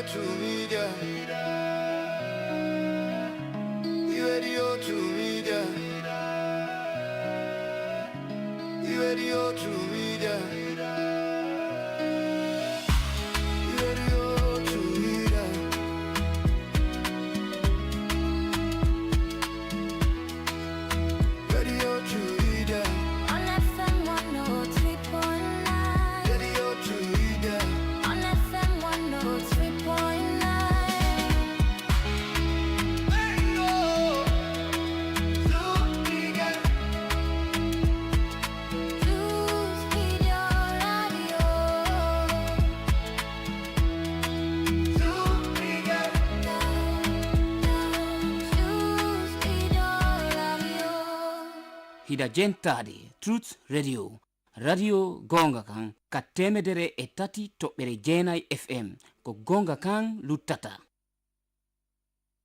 to media. Radio to media. Radio to media. Radio to media. Radio to media. On FM 103.9. Radio to media. On FM 103.9. Radio to media. News Video Radio. To media. News Video Radio. hida jentadi Truth Radio radio gonga kan ka temedere e tati toɓɓere jeenay fm ko gonga kan luttata.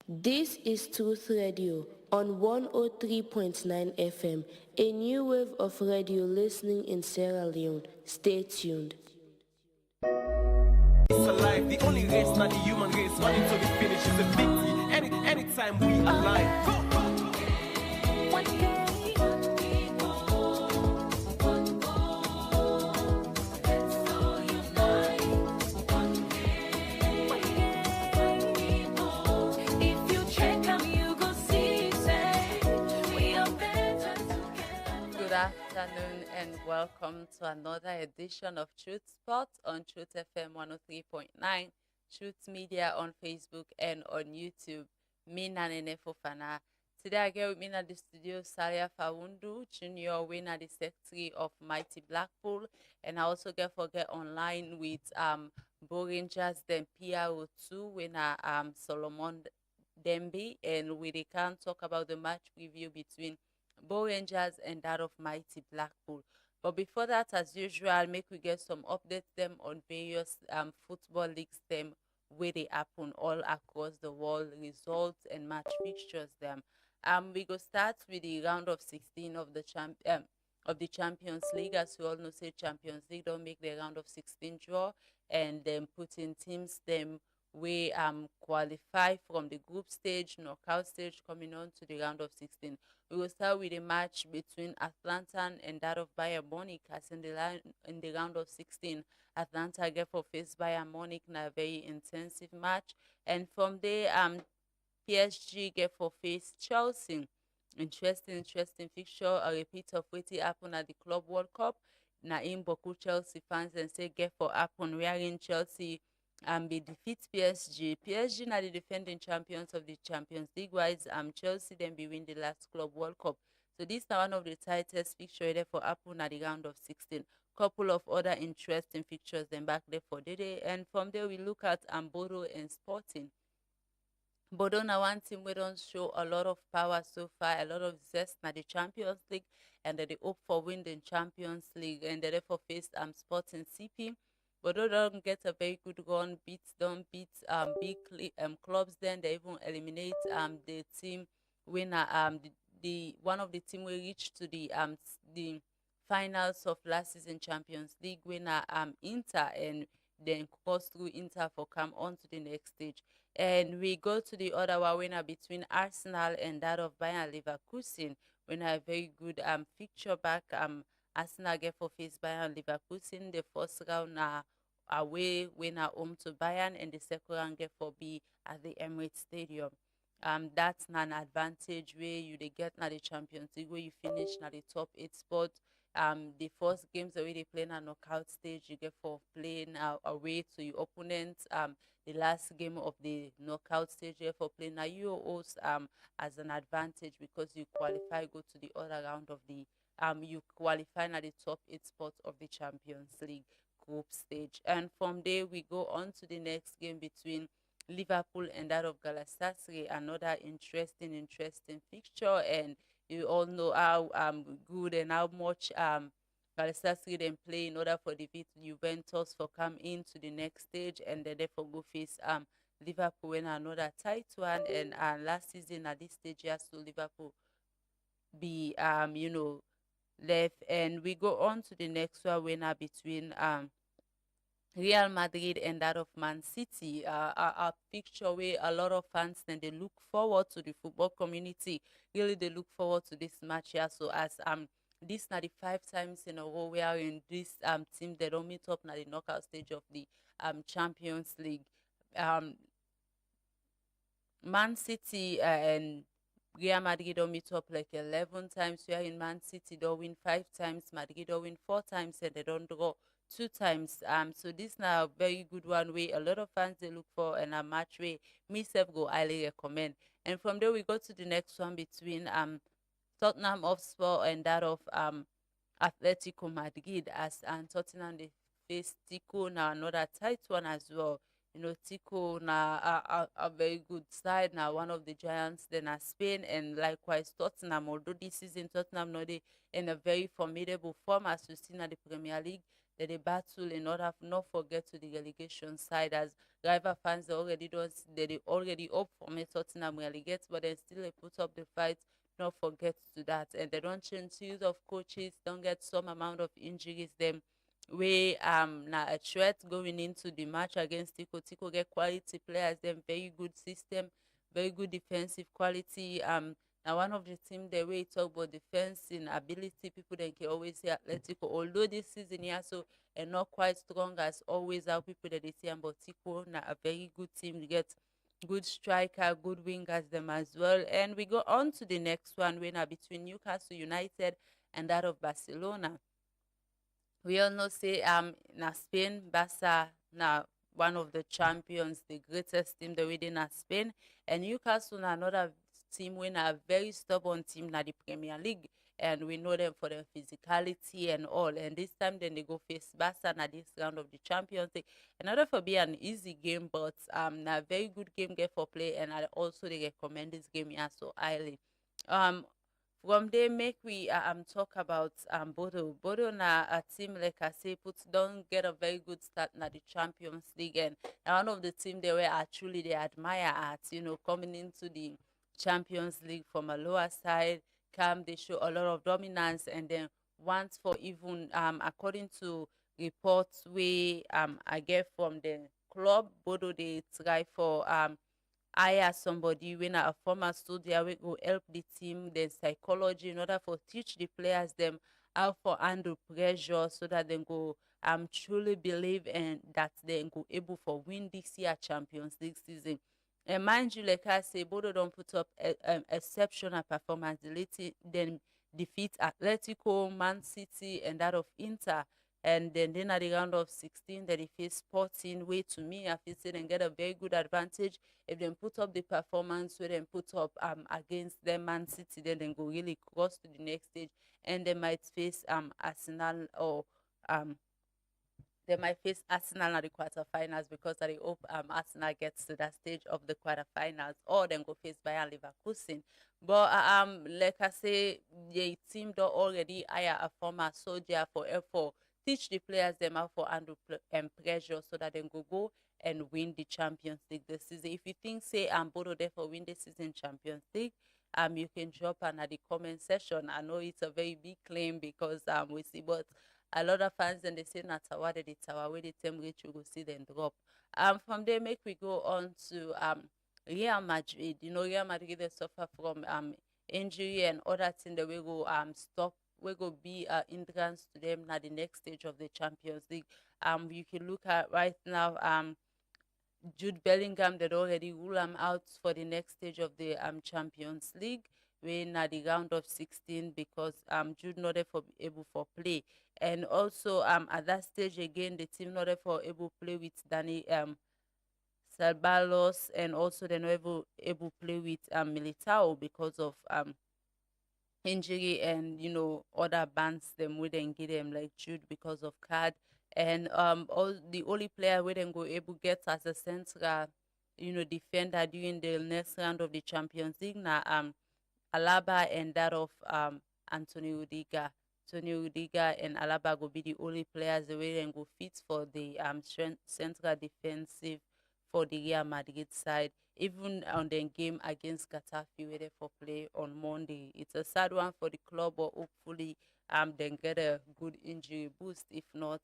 This is Truth Radio on 103.9 FM, a new wave of radio listening in Sierra Leone. Stay tuned. It's alive, the only race, not the human race. Running till the finish is a victory. Anytime we align. Go! If you check 'em, you go see, say, we are better together. Good afternoon and welcome to another edition of Truth Spot on Truth FM 103.9, Truth Media on Facebook and on YouTube. Me Nanene Fofana. Today I get with me in the studio Salia Fawundu, Junior winner, the secretary of Mighty Blackpool, and I also get online with Bo Rangers, then PRO2 winner Solomon Dembe, and we can talk about the match preview between Bo Rangers and that of Mighty Blackpool. But before that, as usual, make we get some updates them on various football leagues them where they happen all across the world, results and match fixtures them. We go start with the round of 16 of the Champions League. As we all know, say Champions League don't make the round of 16 draw, and then put in teams them we qualify from the group stage, knockout stage, coming on to the round of 16. We will start with a match between Atlanta and that of Bayern Munich, as in the round of 16. Atlanta get for face Bayern Munich in a very intensive match, and from there PSG get for face Chelsea. Interesting fixture. A repeat of what happened at the Club World Cup. Naim Boku Chelsea fans and say get for happen wherein Chelsea be defeat PSG. PSG now the defending champions of the Champions League, wise Chelsea then be win the last Club World Cup. So this is one of the tightest fixture there for happen at the round of 16. Couple of other interesting fixtures then back there for the day, and from there we look at Bodo and Sporting. Bodo na one team we don't show a lot of power so far, a lot of zest na the Champions League, and they hope for win the Champions League, and they therefore faced Sporting CP. Bodo don't get a very good run, don't beat big clubs. Then they even eliminate the team winner the one of the team we reached to the finals of last season Champions League winner Inter, and then cross through Inter for come on to the next stage. And we go to the other one winner between Arsenal and that of Bayern Leverkusen. Winner a very good fixture back. Arsenal get for face Bayern Leverkusen. The first round away winner home to Bayern, and the second round get for be at the Emirates Stadium. That's an advantage where you they get na the Champions League where you finish na the top 8 spot. The first games already playing a knockout stage, you get for playing away to your opponents. The last game of the knockout stage, you get for playing now you host as an advantage because you qualify go to the other round of the you qualify at the top 8 spots of the Champions League group stage. And from there we go on to the next game between Liverpool and that of Galatasaray, another interesting fixture, and you all know how good and how much Galatasaray then play in order for defeat Juventus for come into the next stage, and then therefore go face Liverpool win another tight one. And last season at this stage, yes, so Liverpool be left, and we go on to the next one winner between Real Madrid and that of Man City, a picture where a lot of fans then they look forward to the football community. Really, they look forward to this match here. So as this now the 5 times in a row we are in this team they don't meet up now the knockout stage of the Champions League. Um, Man City and Real Madrid don't meet up like 11 times. We are in Man City, don't win 5 times. Madrid don't win 4 times, and they don't draw 2 times. So this now a very good one way a lot of fans they look for, and a match way myself go highly recommend. And from there we go to the next one between Tottenham Hotspur and that of Atletico Madrid, as Tottenham they face Tico now another tight one as well. Tico na a very good side now, one of the giants then are Spain, and likewise Tottenham. Although this season Tottenham not they in a very formidable form as we see in the Premier League, that they battle in order not forget to the relegation side as rival fans they already hope for me Tottenham relegate, but then still they put up the fight. Not forget to that, and they don't change series of coaches, don't get some amount of injuries. Them we now a threat going into the match against Tico. Tico get quality players, them very good system, very good defensive quality. Now one of the team the way talk about defensive ability, people then can always say Atletico. Although this season yeah so and not quite strong as always our people that they see about Tico now a very good team to get good striker, good wingers them as well. And we go on to the next one winner between Newcastle United and that of Barcelona. We all know say na Spain, Barca na one of the champions, the greatest team that within Spain, and Newcastle na another team when a very stubborn team na the Premier League, and we know them for their physicality and all. And this time then they go face Barca na this round of the Champions League. Another for be an easy game, but na very good game get for play, and I also they recommend this game here so highly. Um from there, make we talk about Bodo. Bodo na a team like I say put don't get a very good start na the Champions League, and na one of the team they were actually they admire at coming into the Champions League from a lower side, come they show a lot of dominance, and then once for even according to reports we I get from the club Bodo they try for hire somebody when a former soldier we go help the team the psychology in order for teach the players them how for handle pressure so that they go truly believe and that they go able for win this year Champions League season. And mind you, like I say, Bodo don't put up exceptional performance. Then defeat Atletico, Man City, and that of Inter. And then at the round of 16, that they face Sporting. Way to me, I feel say they get a very good advantage if they put up the performance where they put up against them Man City. Then they go really cross to the next stage, and they might face Arsenal or they might face Arsenal at the quarterfinals because I hope Arsenal gets to that stage of the quarterfinals, or then go face Bayern Leverkusen. But like I say, the team don't already hire a former soldier for teach the players them how for handle pressure so that they go and win the Champions League this season. If you think say Bodo therefore win the season Champions League, you can drop at the comment section. I know it's a very big claim because we see, but a lot of fans then they say na tower the tower where the team reach you go see them drop. From there make we go on to Real Madrid. Real Madrid they suffer from injury and other things that we go stop we go be hindrance to them now the next stage of the Champions League. You can look at right now Jude Bellingham that already rule him out for the next stage of the Champions League when at the round of 16 because Jude not therefore able for play. And also at that stage again the team not therefore able play with Danny Ceballos, and also they're not able play with Militao because of injury and other bans them we then get them like Jude because of card. And all the only player we then go able get as a central defender during the next round of the Champions League now Alaba and that of Anthony Rudiger. Tony Rudiger and Alaba will be the only players the way then go fit for the central defensive for the Real Madrid side. Even on the game against Getafe where they for play on Monday. It's a sad one for the club, but hopefully then get a good injury boost. If not,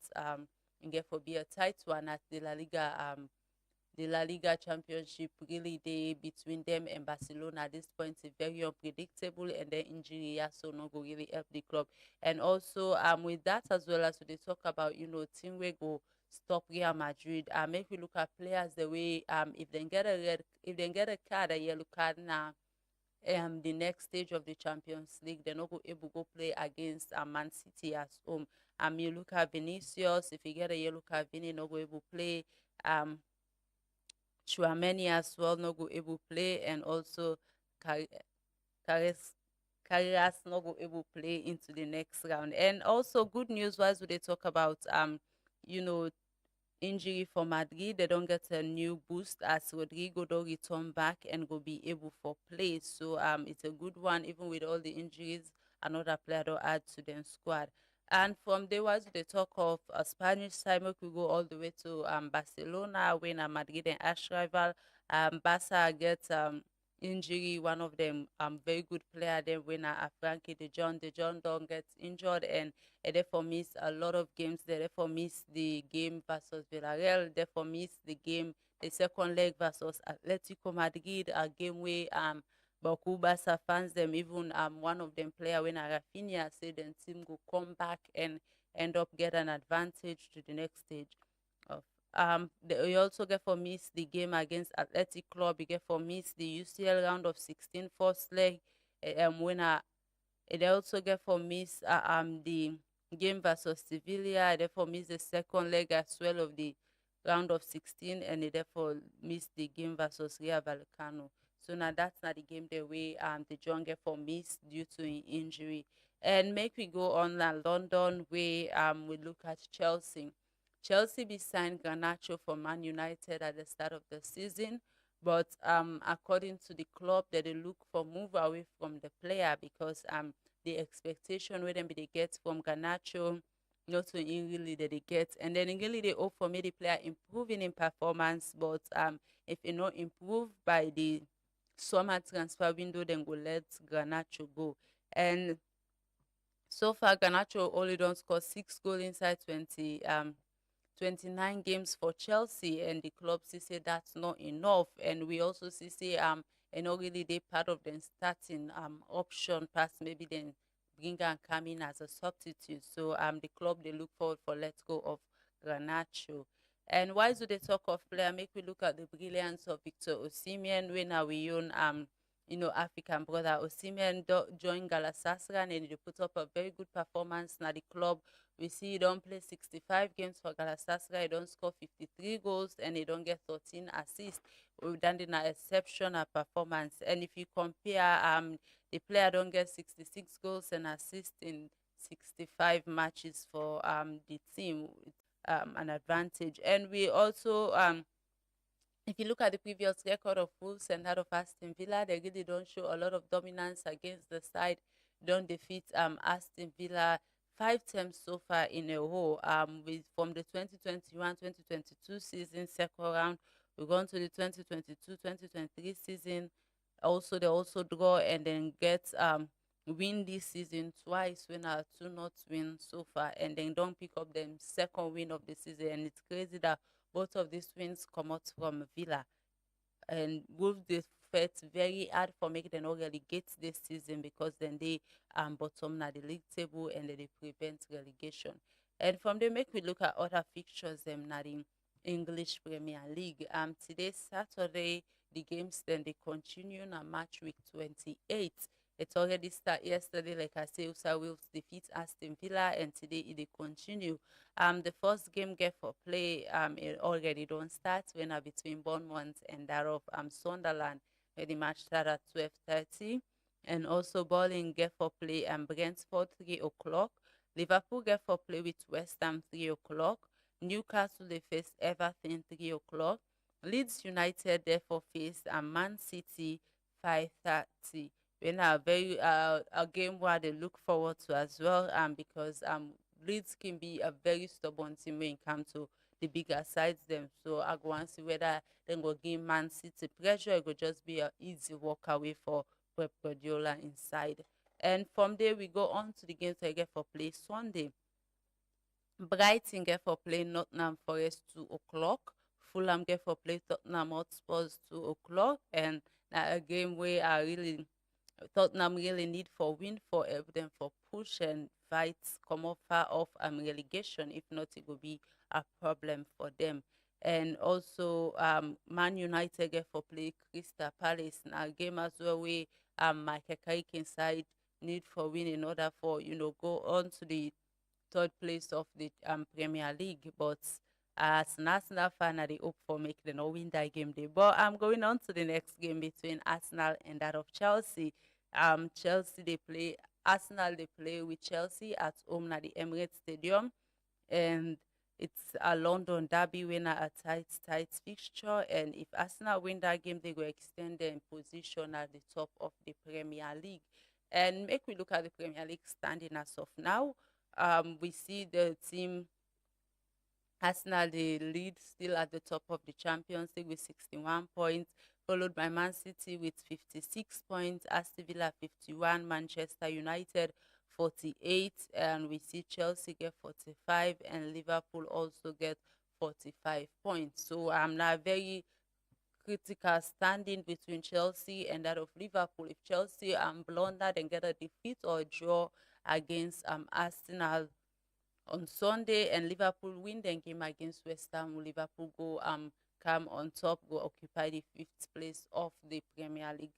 and get for be a tight one at the La Liga Championship. Really, they between them and Barcelona at this point is very unpredictable, and then injury also not go really help the club. And also with that as well, as they talk about team we go stop Real Madrid. Make we look at players the way if they get a card, a yellow card now. The next stage of the Champions League, they're not go able go play against Man City at home. You look at Vinicius, if you get a yellow card, Vini not go able play. Chouameni as well no go able play, and also Carres no go able play into the next round. And also good news wise, they talk about you know injury for Madrid. They don't get a new boost as Rodrigo don't return back and go be able for play. So it's a good one, even with all the injuries. Another player don't add to their squad. And from there was they talk of a Spanish side, we could go all the way to Barcelona, when Madrid and arch rival. Barca get injury. One of them very good player, then winner Frankie De Jong. De Jong don't get injured, and therefore miss a lot of games. They therefore miss the game versus Villarreal. Therefore miss the second leg versus Atletico Madrid, a game where Baku Barca fans them, even one of them player when Rafinha said the team go come back and end up get an advantage to the next stage of you also get for miss the game against Athletic Club. You get for miss the UCL round of 16 first leg winner. It also get for miss the game versus Sevilla. It therefore miss the second leg as well of the round of 16, and it therefore miss the game versus Real Vallecano. So now that's not the game the way the John get for miss due to an injury. And make we go on London where we look at Chelsea. Chelsea be signed Garnacho for Man United at the start of the season, but according to the club, that they look for move away from the player because the expectation where them they get from Garnacho not to really that they get, and then really they hope for me the player improving in performance, but if you not improve by the summer transfer window, then go let Garnacho go. And so far, Garnacho only don't score 6 goals inside 29 games for Chelsea, and the club say that's not enough. And we also see and not really they part of the starting option past maybe then bring and come in as a substitute. So the club they look forward for let go of Garnacho. And why do they talk of player? Make we look at the brilliance of Victor Osimhen when we own African brother Osimhen joined Galatasaray, and they put up a very good performance. Now the club we see he don't play 65 games for Galatasaray, he don't score 53 goals, and he don't get 13 assists. We've done an exceptional performance. And if you compare the player don't get 66 goals and assists in 65 matches for the team, an advantage. And we also if you look at the previous record of Wolves and that of Aston Villa, they really don't show a lot of dominance against the side. Don't defeat Aston Villa 5 times so far in a row. From the 2021-2022 season second round, we've gone to the 2022-2023 season. Also, they also draw and then get win this season twice, win a 2-0 win so far, and then don't pick up them second win of the season. And it's crazy that both of these wins come out from Villa. And Wolves they fought very hard for making them not relegate this season, because then they bottom at the league table and then they prevent relegation. And from there, make we look at other fixtures now in English Premier League. Today Saturday, the games then they continue on match week 28. It already started yesterday, like I say, Usa Wolves defeat Aston Villa, and today it continue. The first game get for play it already don't start when between Bournemouth and that of Sunderland, where the match start at 12:30, and also Bowling get for play Brentford 3 o'clock. Liverpool get for play with West Ham 3 o'clock. Newcastle they face Everton 3 o'clock. Leeds United therefore face Man City 5:30. When a very a game where they look forward to as well, because Leeds can be a very stubborn team when it comes to the bigger sides them. So I go and see whether they go give Man City pressure. It could just be an easy walk away for Pep Guardiola inside. And from there we go on to the games I get for play Sunday. Brighton get for play Nottingham Forest 2 o'clock. Fulham get for play Tottenham Hotspurs 2 o'clock, and na a game where I really Tottenham really need for win for them for push and fight come off far off relegation. If not, it will be a problem for them. And also, Man United get for play Crystal Palace. Now game as well where Michael Carrick inside need for win in order for go on to the third place of the Premier League. But as an Arsenal fan, I dey hope for make them not win that game day. But I'm going on to the next game between Arsenal and that of Chelsea. Chelsea they play Arsenal they play with Chelsea at home at the Emirates Stadium, and it's a London derby winner, a tight fixture. And if Arsenal win that game, they will extend their position at the top of the Premier League. And make we look at the Premier League standing as of now. We see the team Arsenal, they lead still at the top of the Champions League with 61 points, followed by Man City with 56 points, Aston Villa 51, Manchester United 48, and we see Chelsea get 45, and Liverpool also get 45 points. So I'm not very critical standing between Chelsea and that of Liverpool. If Chelsea blunder and get a defeat or a draw against Arsenal on Sunday, and Liverpool win their game against West Ham, will Liverpool go come on top, go occupy the 5th place of the Premier League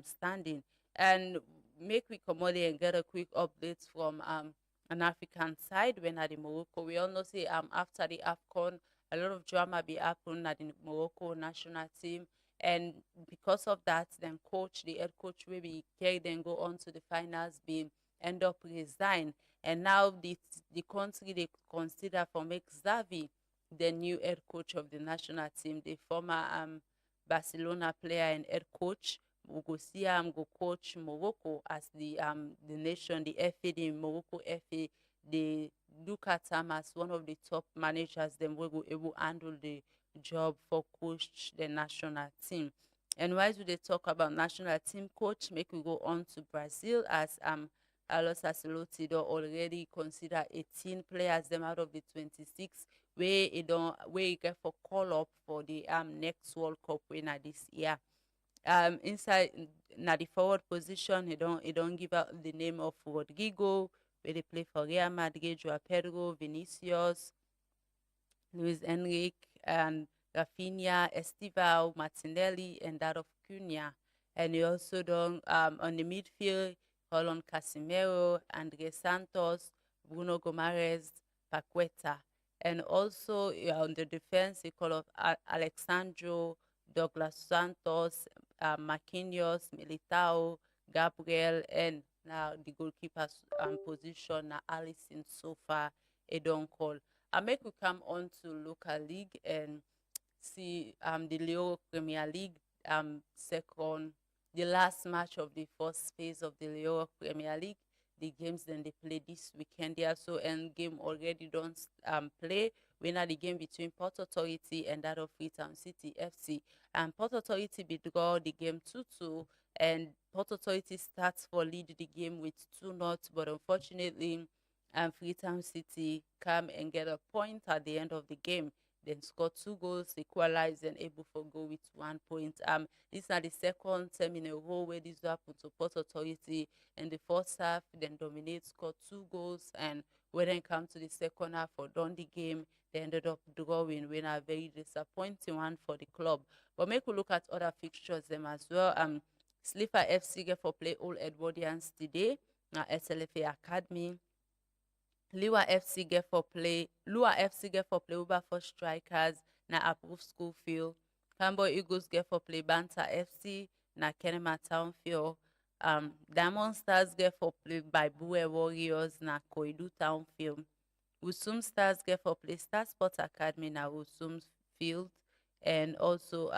standing. And make we come out there and get a quick update from an African side when at the Morocco. We all know say after the AFCON, a lot of drama be happen at the Morocco national team. And because of that, then the head coach will be carried and go on to the finals, be end up resign. And now the country they consider for make Xavi the new head coach of the national team, the former Barcelona player and head coach. We go see him go coach Morocco as the nation, the FA, the Morocco FA. They look at him as one of the top managers. Then we will able handle the job for coach the national team. And why do they talk about national team coach? Make we go on to Brazil as Carlos Ancelotti don already consider 18 players them out of the 26 where he get for call up for the next World Cup winner this year. Inside na the forward position, he don't give out the name of Rodrigo, where they play for Real Madrid, Joao Pedro, Vinicius, Luis Enrique, and Rafinha, Estevao, Martinelli, and that of Cunha. And he also done on the midfield, call on Casemiro, Andre Santos, Bruno Gomares, Paqueta. And also on the defense, he call of Alexandro, Douglas Santos, Marquinhos, Militao, Gabriel, and now the goalkeeper's position, Alisson so far, a don't call. I make we come on to local league and see the Leo Premier League second, the last match of the first phase of the Leo Premier League. The games then they play this weekend here, so and game already don't play. Winner the game between Port Authority and that of Freetown City FC. And Port Authority be draw the game 2-2, and Port Authority starts for lead the game with 2-0, but unfortunately, Freetown City come and get a point at the end of the game. Then score 2 goals, equalize, and able to go with 1 point. This is the second time in a row where this happened to Port Authority. In the first half, then dominate, score 2 goals, and when they come to the second half for done the game, they ended up drawing, when a very disappointing one for the club. But make we look at other fixtures them as well. Slipper FC get for play Old Edwardians today. SLFA Academy. Lua FC get for play Wilberforce Strikers na approved school field. Cambo Eagles get for play Banta FC na Kenema Town field. Diamond Stars get for play by Bue Warriors na Koidu Town field. Usum Stars get for play Star Sports Academy na Usum field. And also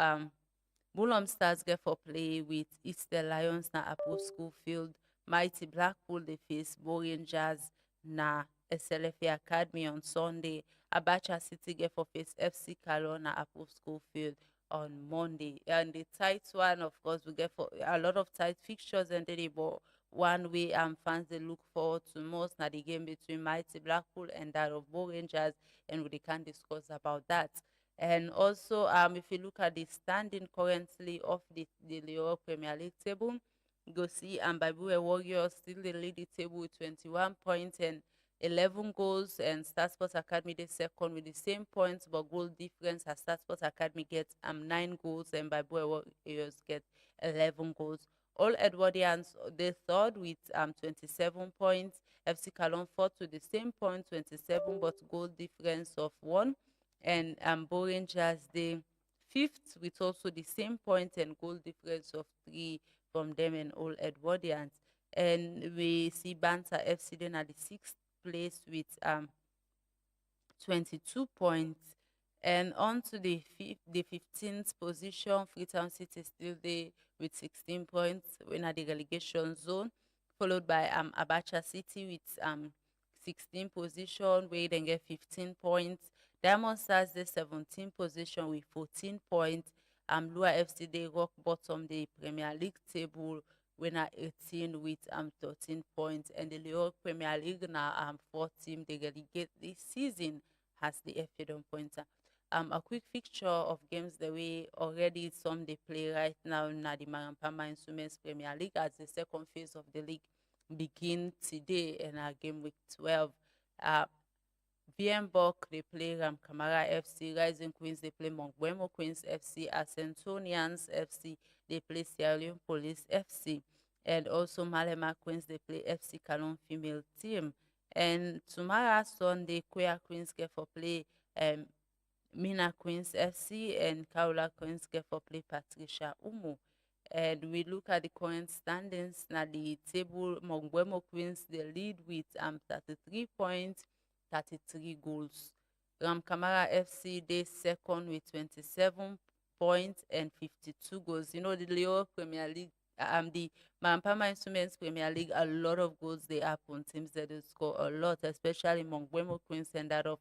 Bulom Stars get for play with Easter Lions na approved school field. Mighty Blackpool they face Bo Rangers na SLFA Academy on Sunday. Abacha City get for face FC Carolina approved school field on Monday. And the tight one, of course, we get for a lot of tight fixtures and today, but one way fans they look forward to most now the game between Mighty Blackpool and that of Bo Rangers, and we can discuss about that. And also, if you look at the standing currently of the Leo Premier League table, you go see Bible Warriors still they lead the table with 21 points and 11 goals, and Star Sports Academy they second with the same points but goal difference as Star Sports Academy gets 9 goals and Bible Warriors get 11 goals. All Edwardians they third with 27 points. FC Cologne fourth with the same point 27 but goal difference of 1, and Bo Rangers the fifth with also the same point and goal difference of 3 from them and all Edwardians. And we see Banter FC then at the sixth place with 22 points. And on to the 15th position, Freetown City still there with 16 points. We're in the relegation zone, followed by Abacha City with 16 position, where they get 15 points. Diamond Stars the 17th position with 14 points. Lua FC they rock bottom the Premier League table, winner 18 with 13 points, and the Leo Premier League now 4 team they relegate this season has the FA Don pointer. A quick fixture of games the way already some they play right now in the Marampama Instruments Premier League as the second phase of the league begin today in game week 12. VMBOK they play Kamara FC, Rising Queens they play Montgomery Queens FC, Ascentonians FC they play Sierra Leone Police FC, and also Malema Queens they play FC Cologne female team. And tomorrow Sunday, Queer Queens get for play Mina Queens FC, and Kaula Queens get for play Patricia Umu. And we look at the current standings. Now the table, Montgomery Queens they lead with 33 points, 33 goals. Kamara FC they second with 27 points and 52 goals. You know the Leo Premier League, the Marampama Instruments Premier League, a lot of goals they happen. Teams that they score a lot, especially Montgomery Queens and that of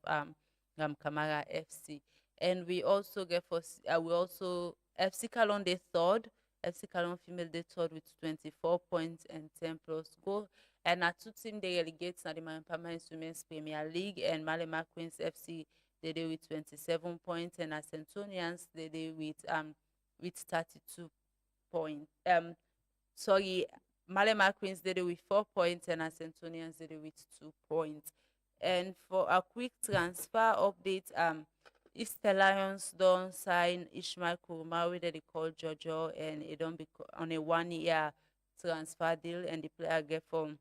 Kamara FC. And we also get for FC Cologne they third. FC Cologne female they third with 24 points and 10 plus goal. And our two teams they relegate now the Marampama Instruments Premier League, and Malema Queens FC they do with 27 points, and Ascentonians they do with 32 points. Malema Queens they do with 4 points, and Ascentonians they do with 2 points. And for a quick transfer update, Easter Lions don't sign Ishmael Kurumawi that they call Jojo, and it don't be on a 1-year transfer deal, and the player get from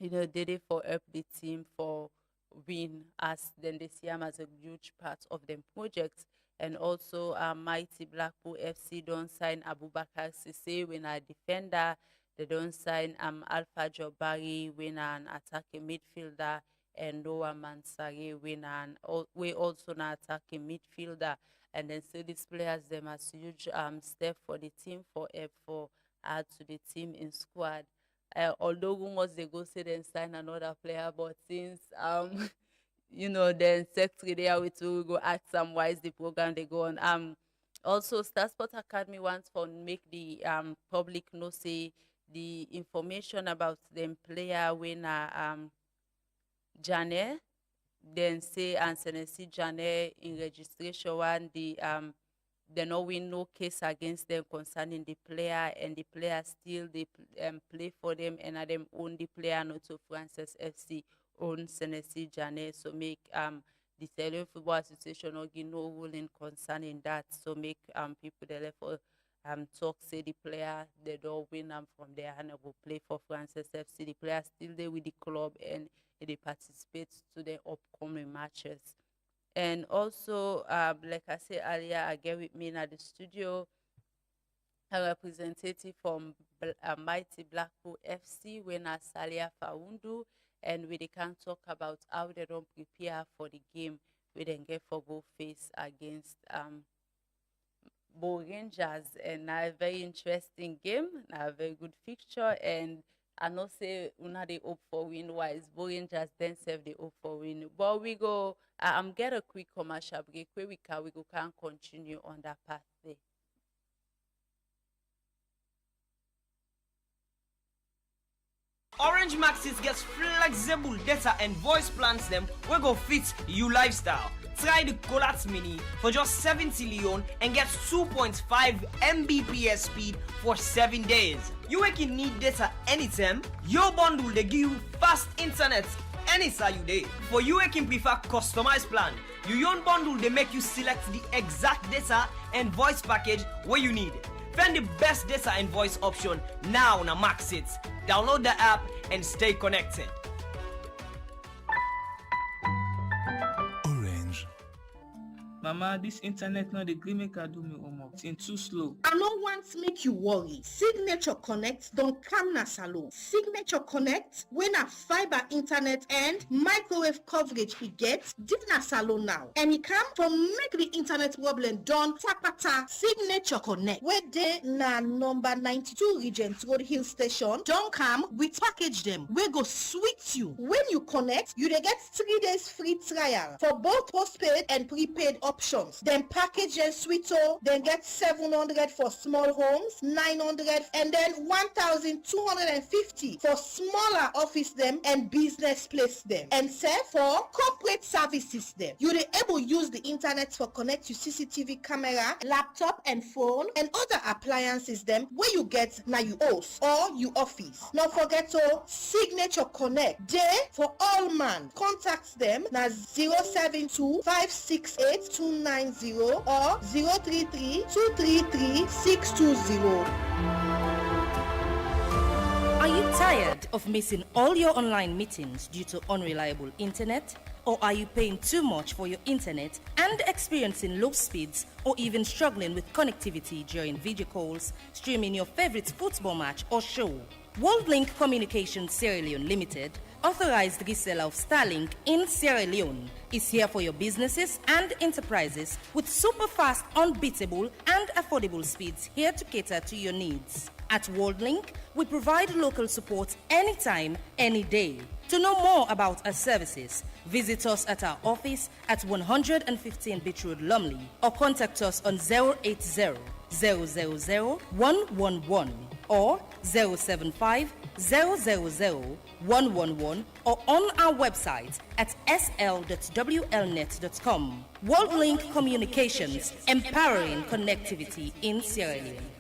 did it for help the team for win, as then they see him as a huge part of the project. And also Mighty Blackpool FC don't sign Abubakar Sisse when a defender. They don't sign Alpha Jobari when an attacking midfielder, and Noah Mansari when we also an attacking midfielder. And then so these players them as huge step for the team for add to the team in squad. Although rumors they go say then sign another player, but since then secretary there we go act some wise the program they go on. Also Star Sport Academy wants to make the public know say the information about them player when Jane then say and Senesi Jane in registration one they no win no case against them concerning the player, and the player still they play for them, and them own the player not to Francis FC own Senesi Jane. So make the Sierra Leone Football Association no give no ruling concerning that. So make people they left for talk say the player they don't win from there and they will play for Francis FC. The player still there with the club and they participate to the upcoming matches. And also, like I said earlier, I get with me in the studio a representative from Mighty Blackpool FC, winner Salia Faundu, and we can talk about how they don't prepare for the game we then get for go face against Bo Rangers. And a very interesting game, a very good fixture, and I know say una they hope for win wise Bo Rangers then serve the hope for win. But we go get a quick commercial break where we can continue on that path there. Orange Maxis gets flexible data and voice plans them wey go fit you lifestyle. Try the Colat Mini for just 70 leon and get 2.5 Mbps speed for 7 days. You can need data anytime. Your bundle they give you fast internet anytime you day. For you can prefer customized plan. Your own bundle they make you select the exact data and voice package where you need. Find the best data and voice option now on Maxit. Download the app and stay connected. Orange. Mama, this internet no dey gree make I do me homework. It's too slow. I no want make you worry. Signature Connect don calm na salon. Signature Connect wey na fiber internet and microwave coverage e get, dey na salon now. And e calm from make the internet problem done tapata. Signature Connect wey dey na number 92 Regent Road Hill Station don calm with package dem wey go sweet you. When you connect, you dey get 3 days free trial for both postpaid and prepaid options. Then package and sweet then get 700 for small homes, 900 and then 1,250 for smaller office them and business place them. And say for corporate services them. You dey able use the internet for connect to CCTV camera, laptop and phone and other appliances them where you get na you house or you office. Not forget to Signature Connect. Day for all man. Contact them na 072 568 290 or 033 233 620. Are you tired of missing all your online meetings due to unreliable internet? Or are you paying too much for your internet and experiencing low speeds or even struggling with connectivity during video calls, streaming your favorite football match or show? WorldLink Communications Sierra Leone Limited, authorized reseller of Starlink in Sierra Leone, is here for your businesses and enterprises with super fast, unbeatable and affordable speeds here to cater to your needs. At WorldLink, we provide local support anytime, any day. To know more about our services, visit us at our office at 115 Beach Road, Lumley, or contact us on 080 000 111 or 075 000 111 or on our website at sl.wlnet.com. WorldLink Communications, empowering connectivity in Sierra Leone.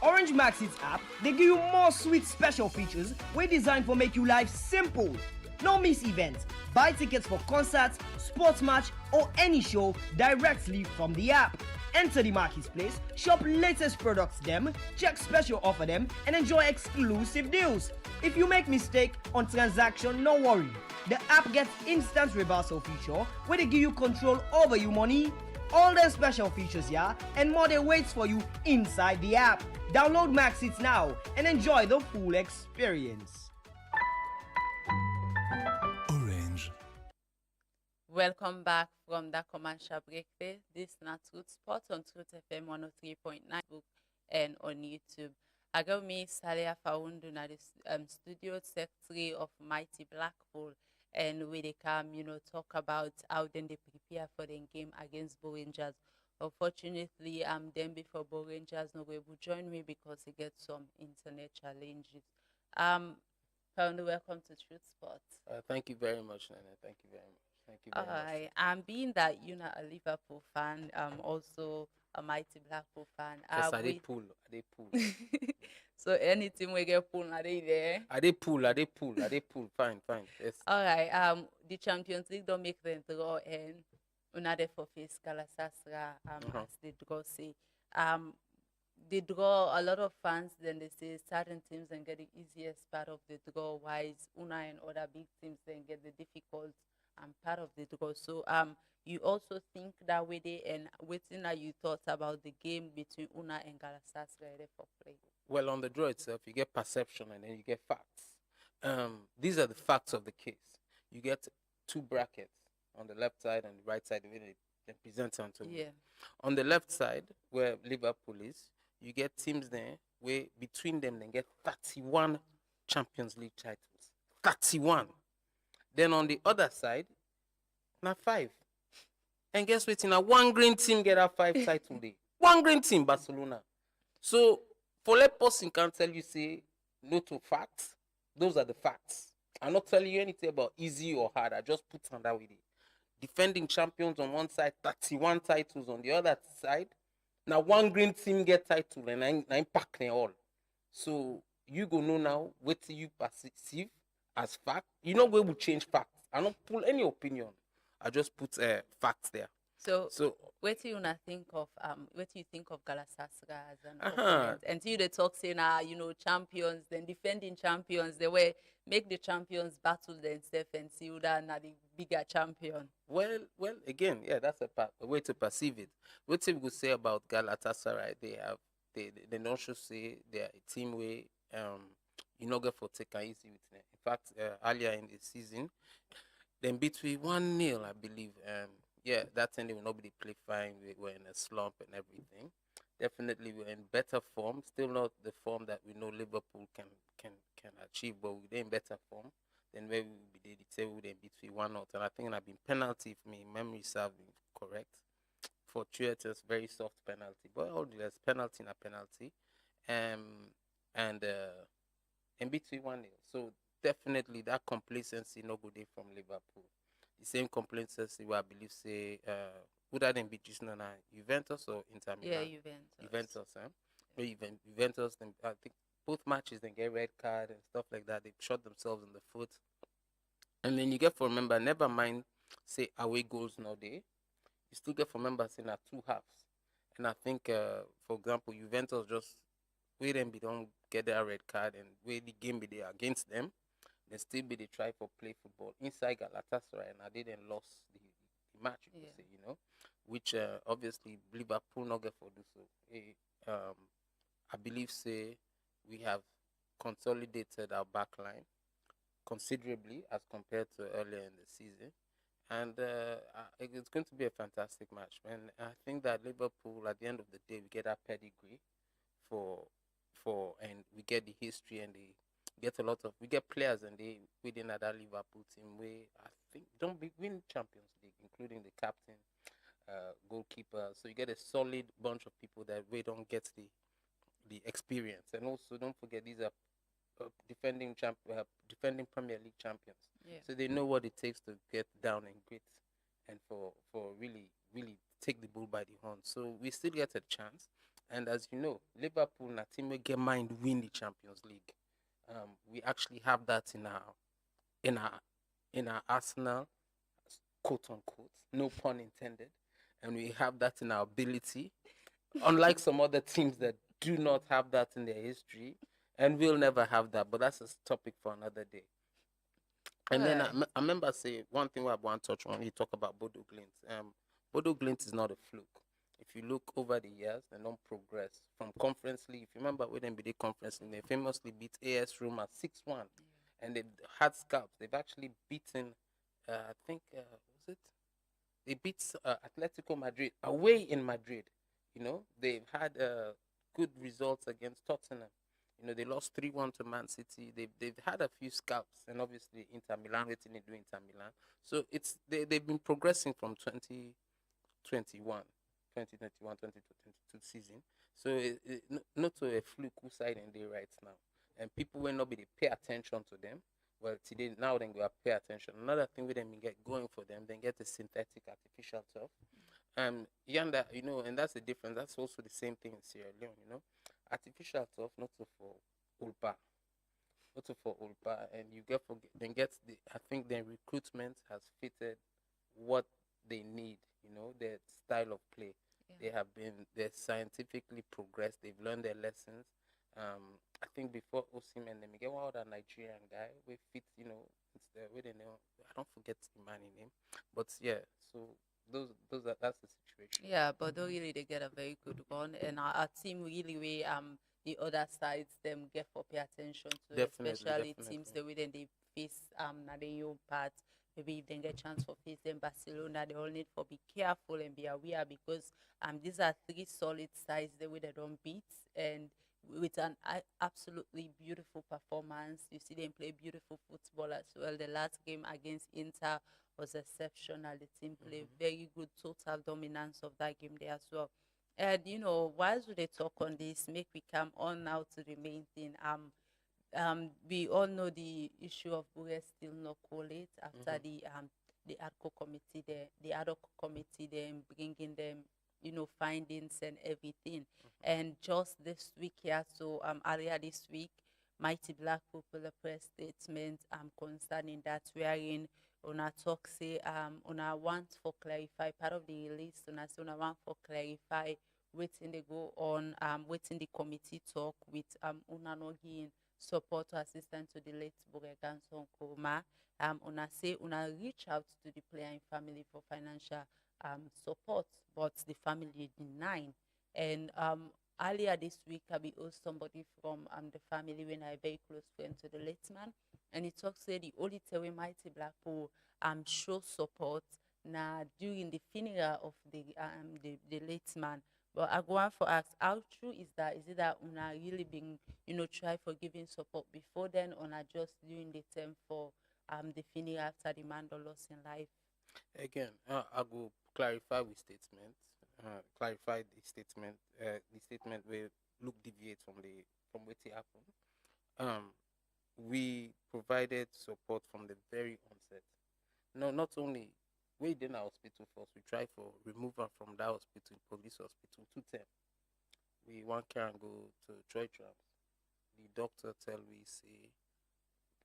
Orange Maxit app, they give you more sweet special features we designed for make you life simple. No miss events. Buy tickets for concerts, sports match or any show directly from the app. Enter the marketplace, shop latest products them, check special offer them and enjoy exclusive deals. If you make mistake on transaction, no worry. The app gets instant reversal feature where they give you control over your money. All the special features, yeah, and more they waits for you inside the app. Download Maxit now and enjoy the full experience. Orange. Welcome back from the commercial break there. This is not Truth Spot on Truth FM 103.9 book and on YouTube. I got me Salia Faundu na the studio secretary of Mighty Blackpool, and we they come, talk about how then they prepare for the game against Bo Rangers. Unfortunately, them before Bo Rangers no able to join me because he gets some internet challenges. Faundu, welcome to Truth Spot. Thank you very much, Nana. Thank you very much. Thank you very much. Being that you're not a Liverpool fan, also a Mighty Blackpool fan. Yes, I did pull. So anything we get pull, are they there? I did pull. Fine. Yes. All right. The Champions League don't make them draw, and unade for face Galatasaray. As the draw say, they draw a lot of fans. Then they say certain teams and get the easiest part of the draw, while Una and other big teams then get the difficult part of the draw. So you also think that way there, and waiting that you thought about the game between Una and Galatasaray for play. Well, on the draw itself, you get perception and then you get facts. These are the facts of the case. You get two brackets on the left side and the right side. They present something. Yeah. On the left side, where Liverpool is, you get teams there where between them they get 31 Champions League titles. 31. Then on the other side, now 5. And guess what? Now one green team get a 5 title day. One green team, Barcelona. So for let person can tell you say no to facts, Those are the facts. I'm not telling you anything about easy or hard. I just put on that with it. Defending champions on one side, 31 titles on the other side. Now one green team get title and I pack them all. So you go know now what you perceive as fact. You know where we change facts. I don't pull any opinion. I just put facts there. So what do you not think of what do you think of Galatasaray as an Uh-huh. opponent? Until they talk saying champions, then defending champions, they were make the champions battle themselves and see who that are the bigger champion. Well, again, yeah, that's a way to perceive it. What we could say about Galatasaray, they don't should say they're a team where you not get for take it easy with them. In fact, earlier in the season, then between 1-0, I believe. Yeah, that time they will not be play fine. We were in a slump and everything. Definitely, we're in better form. Still not the form that we know Liverpool can achieve, but we're in better form than where we will be. The table then between 1-0, and I think I've been penalty if my memory serves me correct. For Triatus, very soft penalty, but all there's penalty and a penalty, and in between 1-0. So definitely that complacency no good day from Liverpool. The same complacency where I believe say would that then be just now Juventus or Inter Milan? Yeah, Juventus. Juventus, Juventus. Then I think both matches then get red card and stuff like that. They shot themselves in the foot. And then you get to remember, never mind, say away goals no day. You still get to remember saying that 2 halves. And I think, for example, Juventus just wait them be don't get their red card and where the game be there against them. Then still be they try for play football inside Galatasaray, and I didn't lost the match, you could say, which obviously Liverpool not get for do so. I believe say we have consolidated our back line considerably as compared to earlier in the season, and it's going to be a fantastic match. And I think that Liverpool, at the end of the day, we get our pedigree and we get the history and we get players and they within that Liverpool team where I think don't be win Champions League, including the captain, goalkeeper. So you get a solid bunch of people that we don't get the experience, and also don't forget these are defending Premier League champions. Yeah. So they know what it takes to get down and grit, and for really take the bull by the horn. So we still get a chance. And as you know, Liverpool na team will get mind win the Champions League. We actually have that in our arsenal, quote unquote, no pun intended, and we have that in our ability. Unlike some other teams that do not have that in their history, and will never have that. But that's a topic for another day. And then I remember saying one thing I want to touch on. You talk about Bodo Glimt. Bodo Glimt is not a fluke. If you look over the years, they don't progress from Conference League. If you remember when they beat Conference League, they famously beat AS Roma 6-1, and they had scalps. They've actually beaten, I think, was it? They beat Atletico Madrid away in Madrid. They've had good results against Tottenham. They lost 3-1 to Man City. They've had a few scalps, and obviously Inter Milan, what they do Inter Milan. So they've been progressing from 2021 2022 season. So not to a fluke who side and they right now. And people will not be they pay attention to them. Well, today now then go pay attention. Another thing with them get going for them, then get a synthetic artificial turf. Yanda, and that's the difference. That's also the same thing in Sierra Leone, Artificial turf, not so for Ulpa. Not so for Ulpa. And you I think the recruitment has fitted what they need, their style of play. Yeah. They're scientifically progressed. They've learned their lessons. I think before Osimhen, then we get one other Nigerian guy. We fit, it's the way they know. I don't forget the man name, but yeah. So that's the situation. Yeah, but though really they get a very good one, and our team really the other sides them get for pay attention to, especially teams the way then they face the young part. Maybe if they get chance for face them Barcelona, they all need for be careful and be aware because these are 3 solid sides the way they don't beat, and with an absolutely beautiful performance. You see them play beautiful football as well. The last game against Inter was exceptional. The team played very good total dominance of that game there as well. And whilst they talk on this, make we come on now to the main thing. we all know the issue of Bure still not collate after the ad hoc committee there, the ad hoc committee then bringing them, findings and everything. And just this week here, so earlier this week, Mighty Black People a press statement concerning that wherein una talk say una want for clarify part of the release una say una want for clarify waiting they go on waiting the committee talk with una no giving support or assistance to the late Boregan Sonkoma. Una say una reach out to the player and family for financial support, but the family denied. And earlier this week, I be asked somebody from the family when I very close friend to the late man, and he talks say the only time we Mighty Blackpool show support now during the funeral of the late man. But I go on for ask, how true is that? Is it that una really been try for giving support before then, or not just during the term for the funeral after the man lost in life? Again, I go clarify with statement. Clarify the statement. The statement will look deviate from what happened. We provided support from the very onset. No, not only we did our hospital first, we try for removal from that hospital, police hospital, 210. We want can go to Troy Trams. The doctor tell we say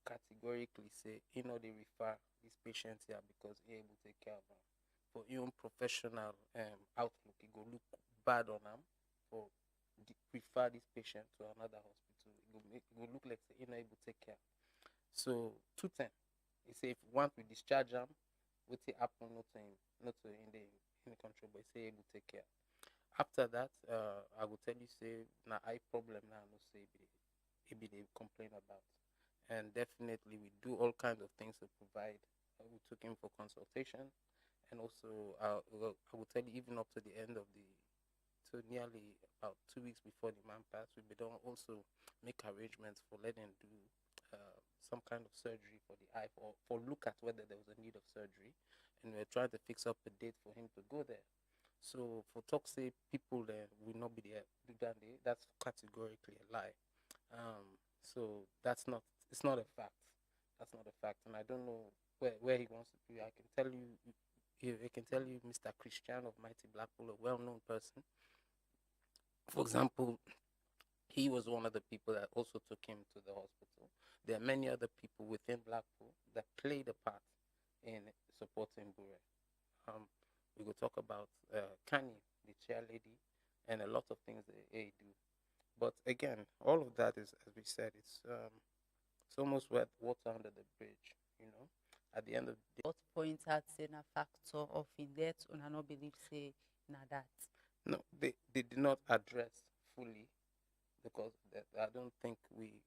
categorically say they refer this patient here because he able to take care of him. For your own professional outlook, it go look bad on him for refer this patient to another hospital. It go look like say not able to take care. So 210. He say if once we discharge him, what it happen not to him, not to in the control, but he say able to take care. After that, I will tell you say now eye problem now no say it be they complain about. And definitely we do all kinds of things to provide. We took him for consultation, and also I will tell you even up to the end of to nearly about 2 weeks before the man passed, we don't also make arrangements for letting do some kind of surgery for the eye, for look at whether there was a need of surgery, and we're trying to fix up a date for him to go there. So for talk say people there will not be there do that day, that's categorically a lie. So it's not a fact. That's not a fact, and I don't know where he wants to be. I can tell you, Mr. Christian of Mighty Blackpool, a well-known person. For example, he was one of the people that also took him to the hospital. There are many other people within Blackpool that played a part in supporting Bure. We will talk about Kanye, the chair lady, and a lot of things that they do. But again, all of that is, as we said, it's almost water under the bridge. At the end of the day. What point out saying a factor of in death, and I not believe say na that. No, they did not address fully because I don't think we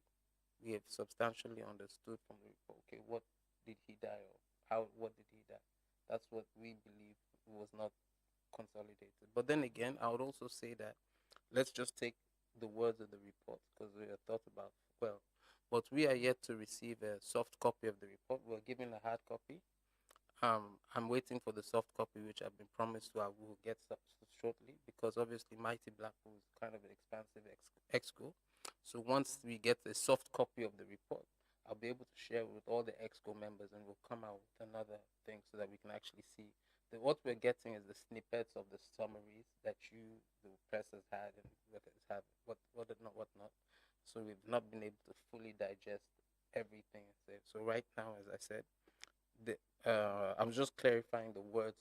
have substantially understood from the report. Okay, what did he die of? What did he die? That's what we believe was not consolidated. But then again, I would also say that let's just take the words of the report because we have thought about but we are yet to receive a soft copy of the report. We're given a hard copy. I'm waiting for the soft copy, which I've been promised I will get shortly, because obviously Mighty Blackpool is kind of an expansive exco. So once we get a soft copy of the report, I'll be able to share with all the exco members, and we'll come out with another thing so that we can actually see that what we're getting is the snippets of the summaries that the press has had, and what not. So we've not been able to fully digest everything. So right now, as I said, I'm just clarifying the words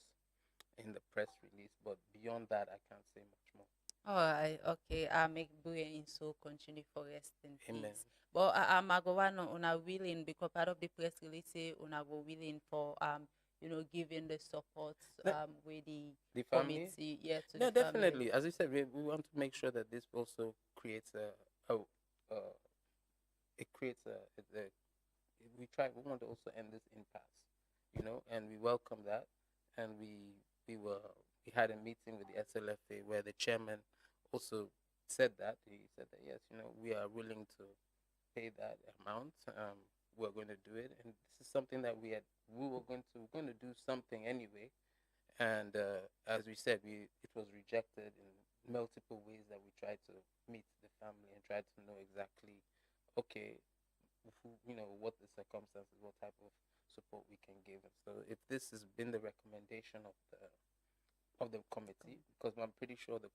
in the press release, but beyond that, I can't say much more. All right, okay. I make Buye so continue for resting. Amen. But I'm going to willing because part of the press release say una go willing for giving the support with the family? committee. Yeah, to No, the definitely. family. As I said, we want to make sure that this also creates we want to also end this impasse, and we welcome that, and we had a meeting with the SLFA where the chairman also said that yes, we are willing to pay that amount. We're going to do it, and this is something that we're going to do something anyway. And as we said, it was rejected in multiple ways that we tried to meet the family and tried to know exactly, okay, what the circumstances, what type of support we can give. And so if this has been the recommendation of the committee, because I'm pretty sure the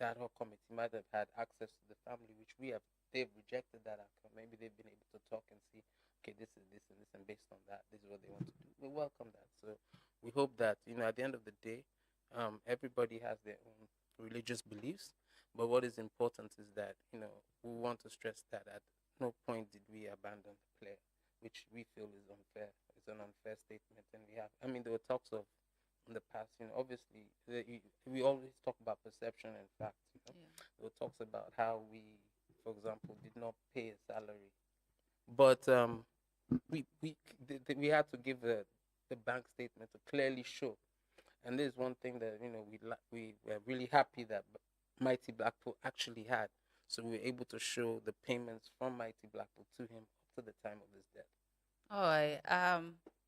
ad hoc committee might have had access to the family, which they've rejected that outcome. Maybe they've been able to talk and see, okay, this is this and this, and based on that, this is what they want to do. We welcome that. So we hope that, at the end of the day, everybody has their own religious beliefs, but what is important is that, we want to stress that at no point did we abandon the player, which we feel is unfair. It's an unfair statement, and there were talks of in the past, obviously, we always talk about perception and fact. There were talks about how we, for example, did not pay a salary, but we had to give the bank statement to clearly show. And this is one thing that we were really happy that Mighty Blackpool actually had. So we were able to show the payments from Mighty Blackpool to him up to the time of his death. All right.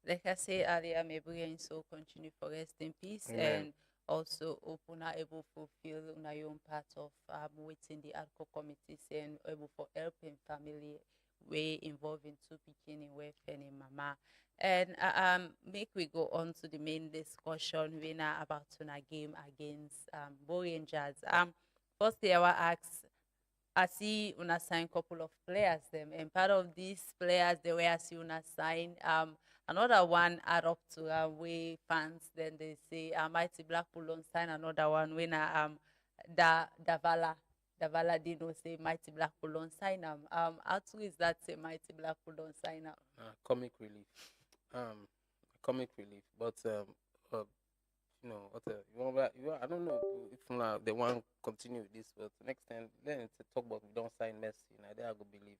Like I said earlier, may Brian so continue for rest in peace. Amen. And also open able to fulfill your own part of within the ADCO committee and able for helping family way involving two beginning with any mama. And make we go on to the main discussion we now about tonight game against Rangers. Firstly, I will ask, I see una sign couple of players them, and part of these players they were see una sign another one add up to way fans. Then they say Mighty Blackpool don't sign another one when Davala didn't say Mighty Blackpool don't sign them. How true is that say Mighty Blackpool don't sign them? Comic relief. Comic relief. But I don't know if they want to continue with this, but next time then to talk about we don't sign Messi, they are gonna believe.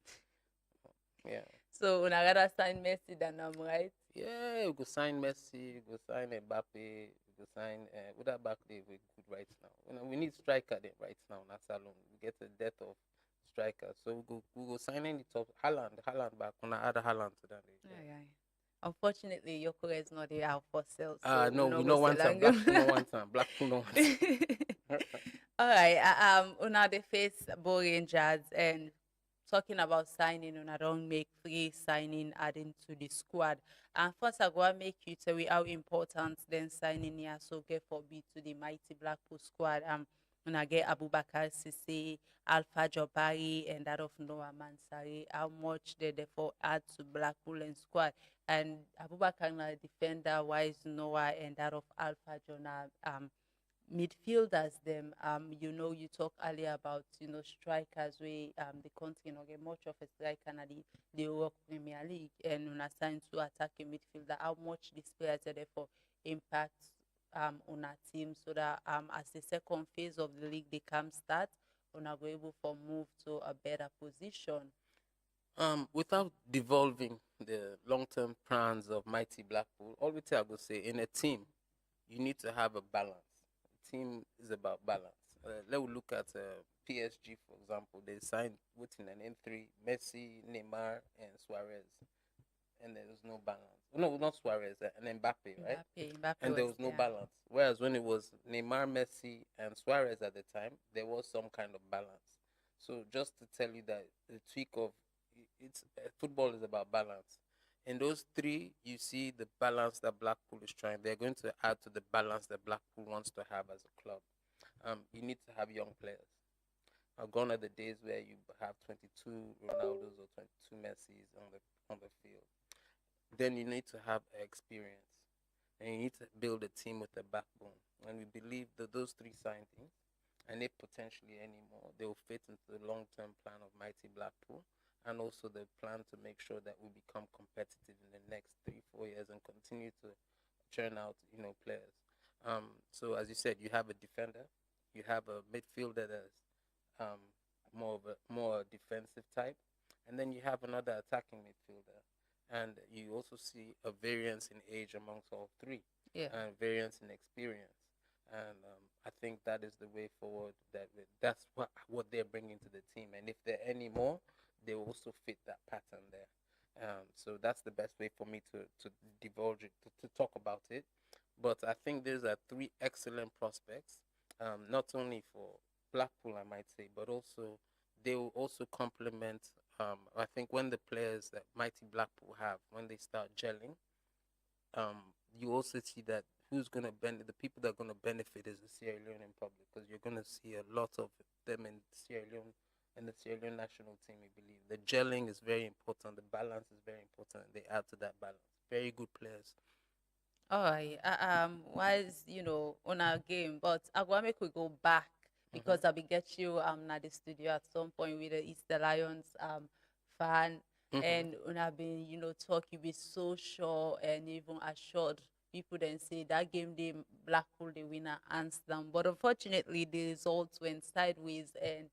Yeah. So we rather sign Messi than right? Yeah, we could sign Messi, we could sign Mbappe, we could sign with that back there we're good right now. We need striker there right now, not alone. We get the death of striker. So we go sign any top Haaland back on other Haaland to that. Yeah. Unfortunately, Yoko is not there out for sale. No, we don't want time. Blackpool don't want time. Blackpool don't want time. All right. Una the face Rangers and talking about signing, una don't make free signing adding to the squad. And first, I go and make you tell we how important then signing here. So get for B to the Mighty Blackpool squad. Una get Abubakar Sisse, Alpha Jobari, and that of Noah Mansari. How much they therefore add to Blackpool and squad. And Abubakar na defender, wise Noah, and that of Alpha Jonah, midfielders them. You talk earlier about strikers where the country not get much of a striker in the Europe Premier League, and when assigned to attacking midfielder, how much these players are therefore impact on our team, so that as the second phase of the league they can start, on are able to move to a better position. Without devolving the long-term plans of Mighty Blackpool, all we tell I go say in a team, you need to have a balance. A team is about balance. Let's look at PSG, for example. They signed within an M3, Messi, Neymar, and Suarez, and there was no balance. No, not Suarez, and Mbappe, right? Mbappe And there was no balance. Whereas when it was Neymar, Messi, and Suarez at the time, there was some kind of balance. So just to tell you that the tweak of football is about balance. In those three, you see the balance that Blackpool is trying. They're going to add to the balance that Blackpool wants to have as a club. You need to have young players. Gone are the days where you have 22 Ronaldos or 22 Messis on the field. Then you need to have experience, and you need to build a team with a backbone. And we believe that those three signings, and if potentially any more, they will fit into the long-term plan of Mighty Blackpool, and also the plan to make sure that we become competitive in the next 3-4 years and continue to churn out, players. So as you said, you have a defender, you have a midfielder that's more defensive type, and then you have another attacking midfielder, and you also see a variance in age amongst all three, and variance in experience. And I think that is the way forward. That's what they're bringing to the team, and if there are any more, they will also fit that pattern there. So that's the best way for me to divulge it, to talk about it. But I think these are three excellent prospects, not only for Blackpool, I might say, but also they will also complement I think when the players that Mighty Blackpool have, when they start gelling, you also see that who's going to benefit, the people that are going to benefit is the Sierra Leonean public, because you're going to see a lot of them in Sierra Leone and the Sierra Leone national team, we believe. The gelling is very important, the balance is very important, and they add to that balance. Very good players. All right. Wise, on our game, but I want to make we go back because I will get you at the studio at some point with the Easter Lions fan, and when I've been talking with so sure and even assured people then say that game they Blackpool the winner hands down, but unfortunately the results went sideways and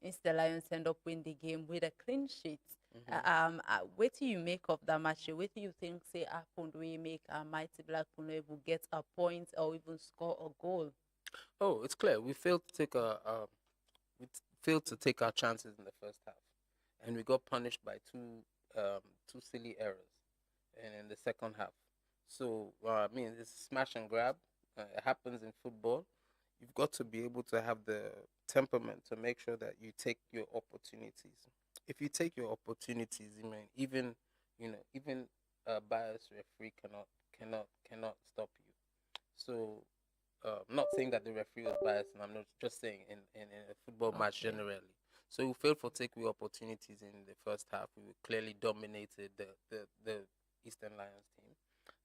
Easter Lions end up winning the game with a clean sheet. What do you make of that match? What do you think say happened we make Mighty Blackpool not able get a point or even score a goal? Oh, it's clear. We failed to take our chances in the first half, and we got punished by two silly errors, and in the second half. So I mean, it's smash and grab. It happens in football. You've got to be able to have the temperament to make sure that you take your opportunities. If you take your opportunities, I mean, even a biased referee cannot stop you. So, I'm not saying that the referee was biased, and I'm not just saying in a football match generally. So we failed for taking opportunities in the first half. We clearly dominated the Eastern Lions team,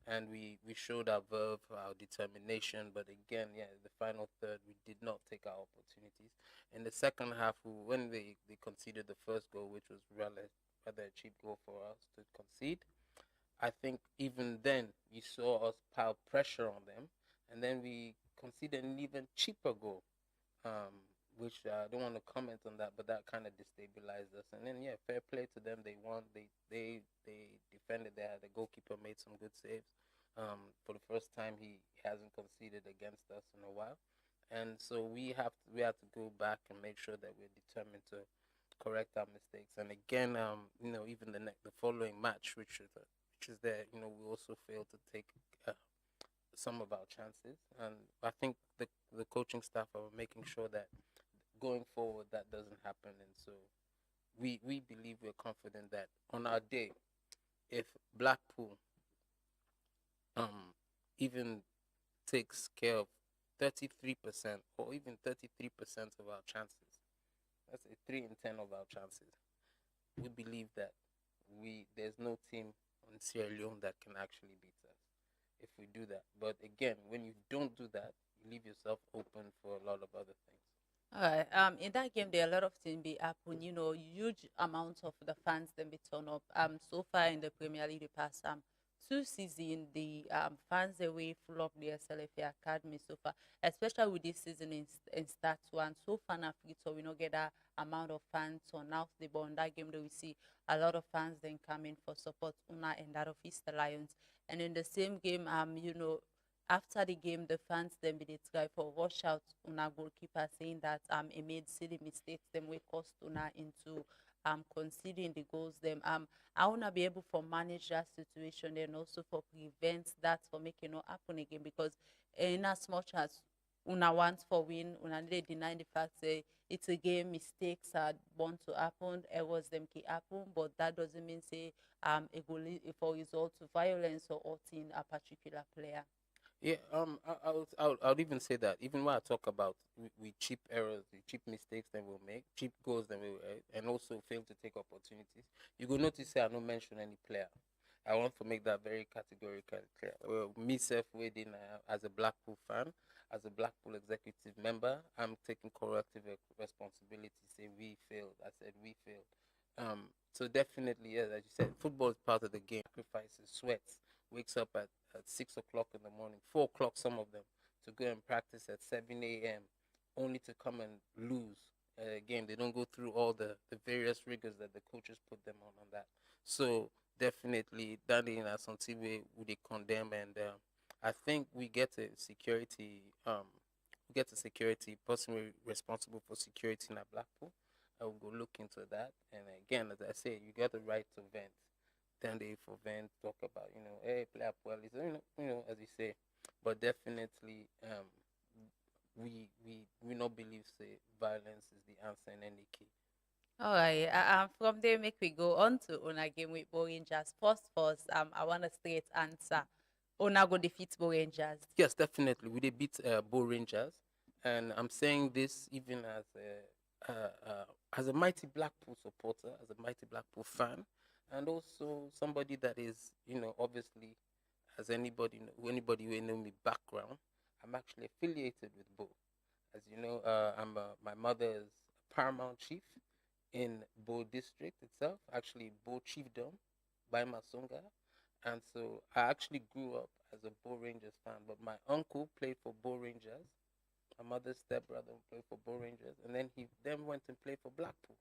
and we showed our verve, our determination. But again, the final third, we did not take our opportunities. In the second half, when they conceded the first goal, which was rather a cheap goal for us to concede, I think even then you saw us pile pressure on them, and then we conceded an even cheaper goal, which I don't want to comment on that, but that kind of destabilized us. And then fair play to them, they won. They defended. The goalkeeper made some good saves. For the first time, he hasn't conceded against us in a while, and so we have to go back and make sure that we're determined to correct our mistakes. And again, even the following match, which is there, we also failed to take some of our chances, and I think the coaching staff are making sure that going forward that doesn't happen. And so we believe, we're confident that on our day, if Blackpool even takes care of 33% or even 33% of our chances, that's 3 in 10 of our chances, we believe that there's no team in Sierra Leone that can actually beat us if we do that. But again, when you don't do that, you leave yourself open for a lot of other things. All right. In that game, there are a lot of things be happen. Huge amounts of the fans then be turn up. So far in the Premier League, the past 2 seasons, the fans away full of the SLFA Academy so far, especially with this season in Start 1. So far, so we not get that amount of fans turn out the ball. In that game, that we see a lot of fans then coming for support Una and that of Easter Lions. And in the same game, after the game, the fans then be try for wash out Una goalkeeper, saying that he made silly mistakes, then we cost Una into conceding the goals. Them I wanna be able to manage that situation and also for prevent that from making not happen again, because in as much as Una wants for win, Una they deny the fact that it's a game, mistakes are bound to happen, errors them can happen, but that doesn't mean say it will lead for result to violence or hurting a particular player. Yeah, I would even say that even when I talk about we cheap errors, the cheap mistakes that we'll make, cheap goals that we'll and also fail to take opportunities, you will notice say I don't mention any player. I want to make that very categorically clear. Well, myself, within as a Blackpool fan, as a Blackpool executive member, I'm taking corrective responsibility. Say we failed. I said we failed. So definitely, yeah, as you said, football is part of the game. Sacrifices, sweats, wakes up at 6 o'clock in the morning, 4 o'clock, some of them, to go and practice at 7 a.m., only to come and lose a game. They don't go through all the various rigors that the coaches put them on that. So definitely, that in something we would condemn, and I think we get a security person responsible for security in Blackpool. I will go look into that. And again, as I say, you got the right to vent. Then they for vent, talk about, hey, play up well, as you say. But definitely, we not believe say violence is the answer in any case. All right. From there, make we go on to Una game with Bo Rangers. First, I want a straight answer. Una go defeat Bo Rangers. Yes, definitely. We did beat Bo Rangers, and I'm saying this even as a mighty Blackpool supporter, as a mighty Blackpool fan, and also somebody that is, obviously, as anybody who know me background, I'm actually affiliated with Bo. As you know, my mother is a paramount chief in Bo district itself, actually Bo chiefdom by Masunga. And so I actually grew up as a Bo Rangers fan, but my uncle played for Bo Rangers. My mother's stepbrother played for Bo Rangers, and then he then went and played for Blackpool,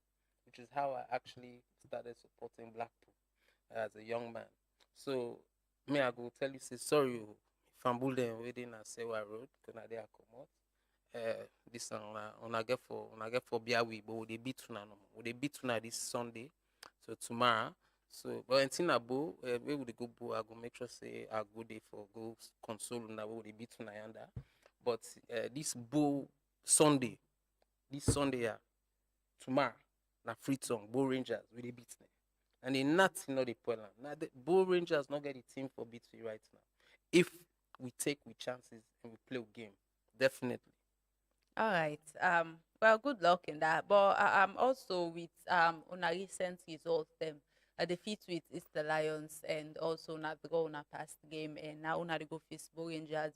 which is how I actually started supporting Blackpool as a young man. So me, I go tell you, say sorry, Fambule and waiting at Sewa Road, because they are come out. This on I get for Biawi, but we beat una no more. We beat una this Sunday, so tomorrow. So, but until Bo, where would go Bo? I go make sure say I go there for go console una where they beat una yanda. But this Bo Sunday, tomorrow, na free song Bo Rangers we dey beat them, and they nothing not the point. Now the Bo Rangers not get the team for beat we right now. If we take with chances and we play a game, definitely. All right. Well, good luck in that. But also with Una recent results, them a defeat with Easter Lions and also not draw on a past game, and now Una dey go face Bo Rangers.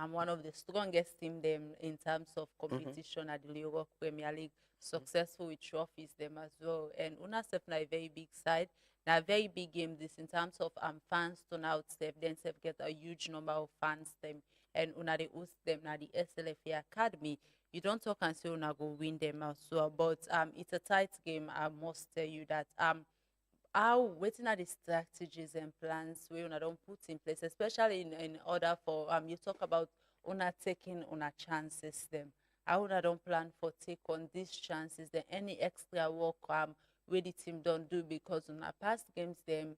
One of the strongest team them in terms of competition at the Europe Premier League, successful with trophies them as well. And Una step na a very big side. Now, a very big game this in terms of fans turn out step, then step get a huge number of fans them, and Una dey host them now the SLFA Academy. You don't talk and say Una go win them as well, but it's a tight game. I must tell you that how waiting at the strategies and plans we Una don't put in place, especially in order for you talk about Una taking Una chances them. How Una don't plan for take on these chances, then any extra work where the team don't do, because Una past games them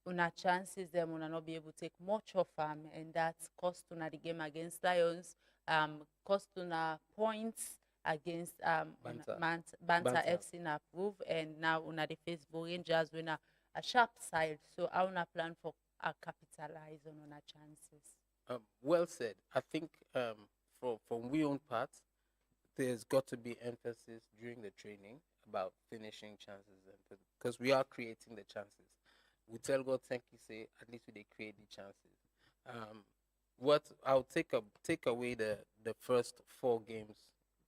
Una chances them Una not be able to take much of and that cost Una the game against Lions, cost Una points against Banta Banta. FC na approve, and now Una the face Bo Rangers win a sharp side. So how Una plan for capitalize on Una chances? Well said. I think from we own part, there's got to be emphasis during the training about finishing chances, and because we are creating the chances. We tell God thank you, say at least we they create the chances. What I'll take away the first 4 games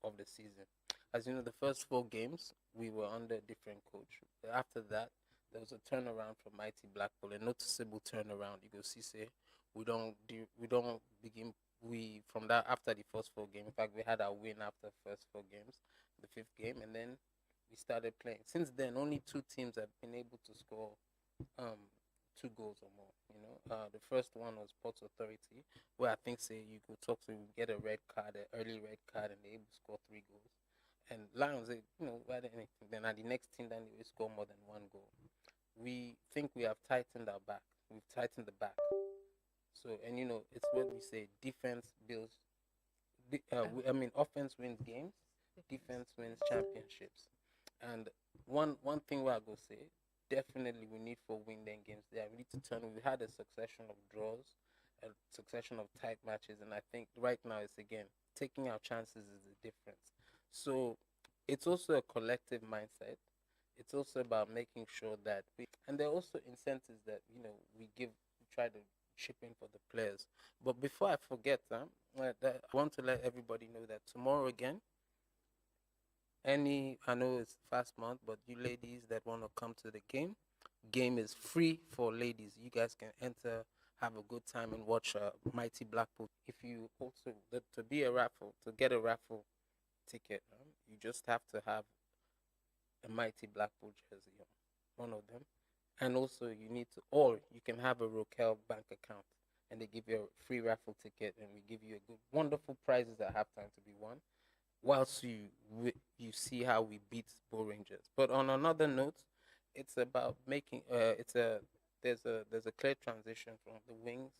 of the season. As you know, the first 4 games we were under a different coach. After that, there was a turnaround from Mighty Blackpool, a noticeable turnaround. You go see, say we don't begin we from that after the first 4 games. In fact, we had our win after first 4 games, the 5th game, and then we started playing. Since then, only 2 teams have been able to score 2 goals or more. The first one was Ports Authority, where I think say you could talk to get a red card, an early red card, and they able to score 3 goals. And Lions, they, why didn't anything? Then at the next team, then they will score more than 1 goal. We think we have tightened our back. We've tightened the back. So, and it's what we say: defense builds. Offense wins games, defense wins championships. And one thing where I go say, definitely we need for win them games there. We need to turn. We had a succession of draws, a succession of tight matches, and I think right now it's again taking our chances is the difference. So it's also a collective mindset. It's also about making sure that and there are also incentives that we try to chip in for the players. But before I forget, I want to let everybody know that tomorrow again, I know it's fast month, but you ladies that want to come to the game is free for ladies. You guys can enter, have a good time, and watch Mighty Blackpool. If you also to get a raffle ticket, you just have to have a Mighty Blackpool jersey on, one of them, and also you can have a Rokel bank account, and they give you a free raffle ticket, and we give you a good, wonderful prizes that have time to be won, whilst you see how we beat Bo Rangers. But on another note, it's about making there's a clear transition from the wings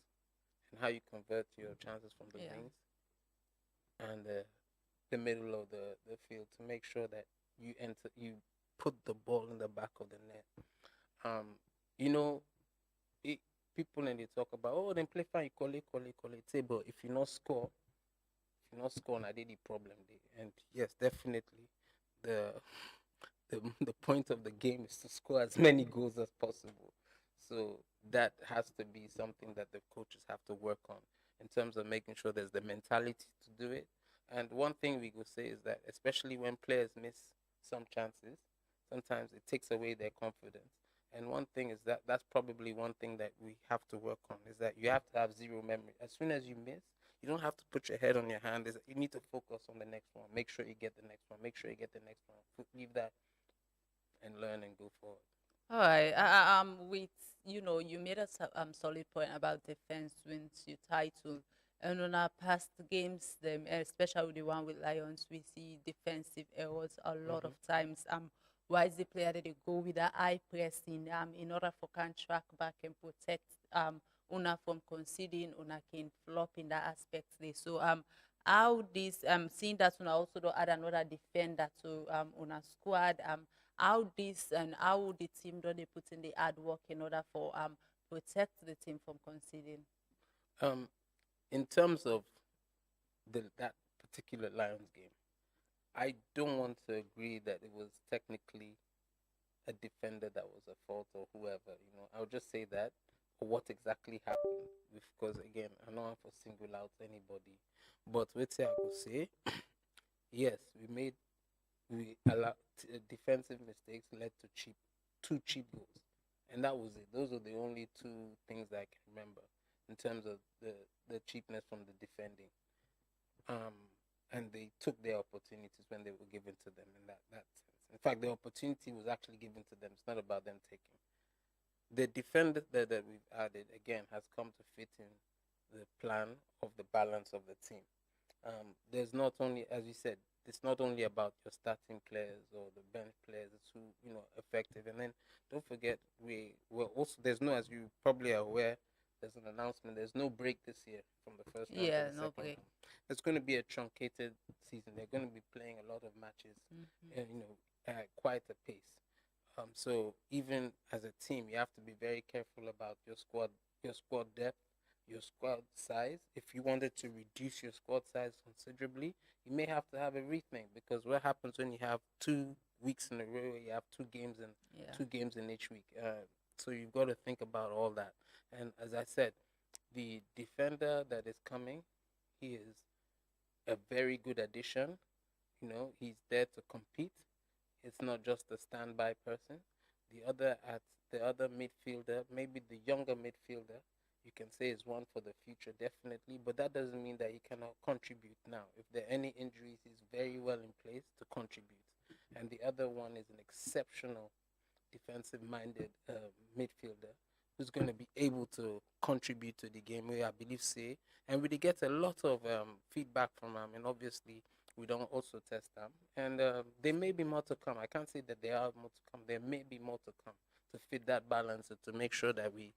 and how you convert your chances from the wings and the middle of the field to make sure that you put the ball in the back of the net. You know, people and they talk about, oh, then play fine, call it. Say, but if you not score, I did the problem there. And yes, definitely, the the point of the game is to score as many goals as possible. So that has to be something that the coaches have to work on in terms of making sure there's the mentality to do it. And one thing we could say is that, especially when players miss some chances, sometimes it takes away their confidence. And one thing is that that's probably one thing that we have to work on, is that you have to have zero memory. As soon as you miss, you don't have to put your head on your hand. You need to focus on the next one. Make sure you get the next one. Make sure you get the next one. Leave that and learn and go forward. All right. With you made a solid point about defense wins you title, and on our past games, them especially the one with Lions, we see defensive errors a lot of times. Why is the player that they go with that high pressing in order for can track back and protect una from conceding, una can flop in that aspect there. So how this seeing that una also do add another defender to una squad how this and how the team do they put in the hard work in order for protect the team from conceding? In terms of that particular Lions game, I don't want to agree that it was technically a defender that was at fault or whoever. I'll just say that what exactly happened, because again, I don't want to single out anybody, but let's say I could say, yes, we allowed defensive mistakes led to two cheap goals, and that was it. Those are the only two things that I can remember in terms of the cheapness from the defending. And they took their opportunities when they were given to them in that sense. In fact, the opportunity was actually given to them. It's not about them taking. The defender that we've added, again, has come to fit in the plan of the balance of the team. There's not only, as you said, it's not only about your starting players or the bench players who, effective. And then don't forget, we're also, there's no, as you probably are aware, there's an announcement. There's no break this year from the first round to the second break. round. It's going to be a truncated season. They're going to be playing a lot of matches, at quite a pace. So even as a team, you have to be very careful about your squad depth, your squad size. If you wanted to reduce your squad size considerably, you may have to have a rethink, because what happens when you have 2 weeks in a row where you have 2 games in each week? So you've got to think about all that. And as I said, the defender that is coming, he is a very good addition. He's there to compete. It's not just a standby person. The other midfielder, maybe the younger midfielder, you can say is one for the future, definitely. But that doesn't mean that he cannot contribute now. If there are any injuries, he's very well in place to contribute. And the other one is an exceptional defensive-minded midfielder who's going to be able to contribute to the game, where I believe and we get a lot of feedback from him, and obviously we don't also test them, and there may be more to come. I can't say that there are more to come. There may be more to come to fit that balance and to make sure that we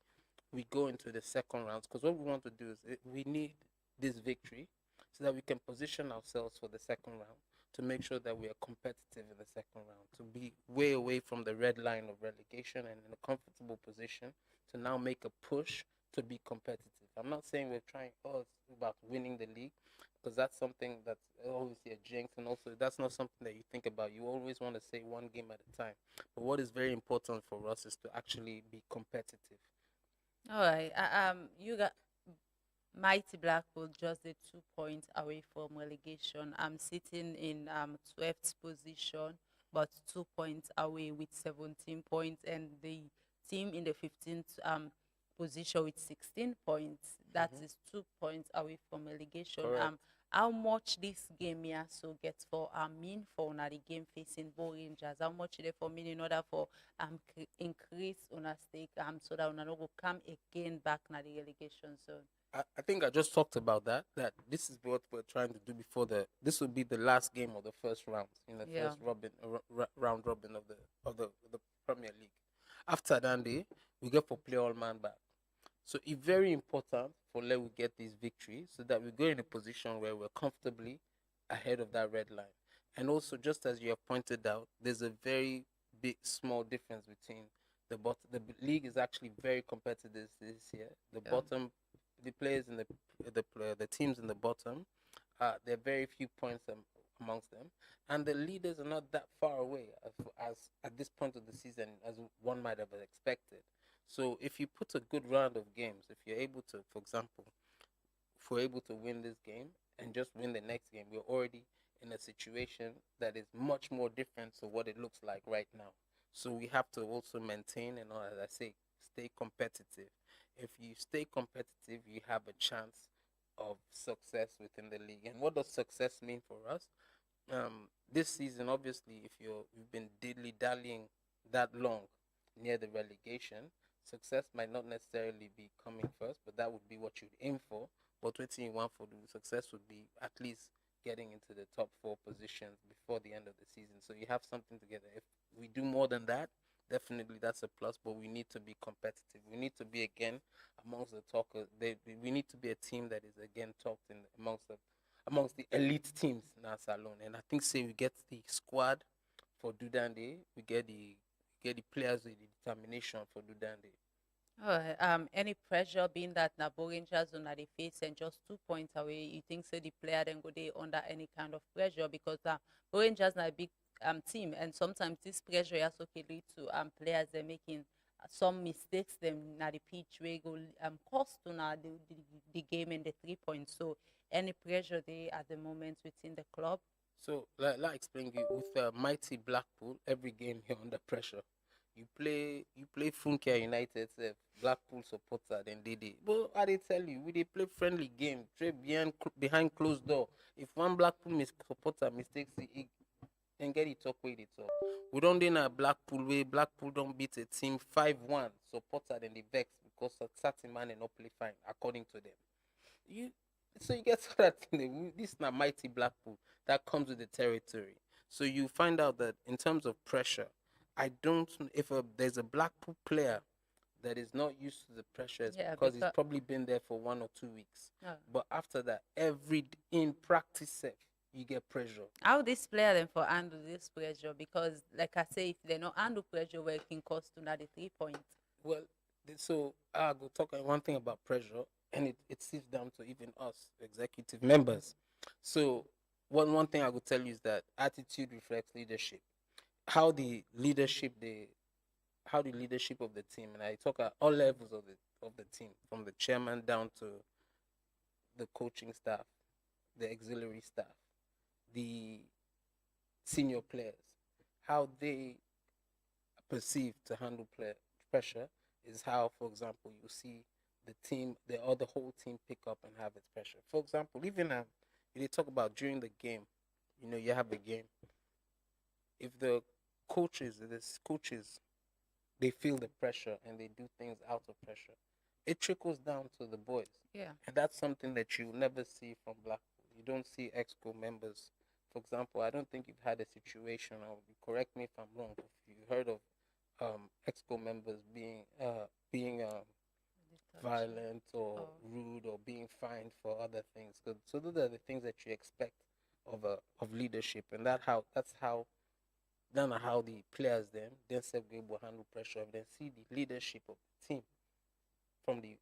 go into the second rounds, because what we want to do is we need this victory so that we can position ourselves for the second round, to make sure that we are competitive in the second round, to be way away from the red line of relegation and in a comfortable position to now make a push to be competitive. I'm not saying we're trying about winning the league, because that's something that's obviously a jinx, and also that's not something that you think about. You always want to say one game at a time. But what is very important for us is to actually be competitive. All right. You got Mighty Blackpool just the 2 points away from relegation. I'm sitting in 12th position, but 2 points away with 17 points, and the team in the 15th position with 16 points. That is 2 points away from relegation. How much this game here so gets for mean for the game facing Bo Rangers? How much they for mean in order for increase on a stake so that we will come again back na the relegation zone? I think I just talked about that this is what we're trying to do before this will be the last game of the first round in the first round robin of the Premier League. After that day, we get for play all man back. So it's very important for let we get this victory so that we go in a position where we're comfortably ahead of that red line. And also, just as you have pointed out, there's a very big small difference between league is actually very competitive this year. The Yeah. bottom, the players in the teams in the bottom, there are very few points amongst them, and the leaders are not that far away as at this point of the season as one might have expected. So if you put a good round of games, if you're able to, for example, if we're able to win this game and just win the next game, we're already in a situation that is much more different to what it looks like right now. So we have to also maintain and, as I say, stay competitive. If you stay competitive, you have a chance of success within the league. And what does success mean for us? This season, obviously, if you've been dilly dallying that long near the relegation, success might not necessarily be coming first, but that would be what you'd aim for. But what you want for the success would be at least getting into the top 4 positions before the end of the season. So you have something together. If we do more than that, definitely that's a plus. But we need to be competitive. We need to be again amongst the talkers. We need to be a team that is again talked in amongst the elite teams in our salon. And I think say we get the squad for Dudande, we get the players with the determination for Dudande. Any pressure being that Nabo Rangers on the face and just 2 points away, you think so the player then go they under any kind of pressure because Rangers are a big team and sometimes this pressure also can lead to players they making some mistakes them na the pitch where go cost to na the game and the 3 points. So any pressure there at the moment within the club? So like I explained you with mighty Blackpool, every game you're under pressure. You play Funkia United, Blackpool supporter, then they. But I they tell you, we they play friendly game, trade behind closed door. If one Blackpool supporter mistakes it, then get it talk with it talk. We don't do a Blackpool way. Blackpool don't beat a team 5-1 supporter, then they vex because a certain man and not play fine according to them. So you get so that this is not mighty Blackpool that comes with the territory. So you find out that in terms of pressure. I don't. If there's a Blackpool player that is not used to the pressure, it's because he's probably been there for 1 or 2 weeks. But after that, in practice, you get pressure. How this player then for handle this pressure? Because like I say, if they not handle pressure, well, it can cost another 3 points. Well, so I go talk one thing about pressure, and it sits down to even us, executive members. So one thing I will tell you is that attitude reflects leadership. How the leadership of the team, and I talk at all levels of the team, from the chairman down to the coaching staff, the auxiliary staff, the senior players, how they perceive to handle pressure is how, for example, you see the whole team pick up and have its pressure. For example, even if they talk about during the game, you have a game. If the coaches, they feel the pressure and they do things out of pressure, it trickles down to the boys. Yeah. And that's something that you never see from Blackpool. You don't see EXCO members. For example, I don't think you've had a situation, or correct me if I'm wrong, if you heard of EXCO members being violent or rude or being fined for other things. So those are the things that you expect of leadership, and that's how the players then will handle pressure and then see the leadership of the team from the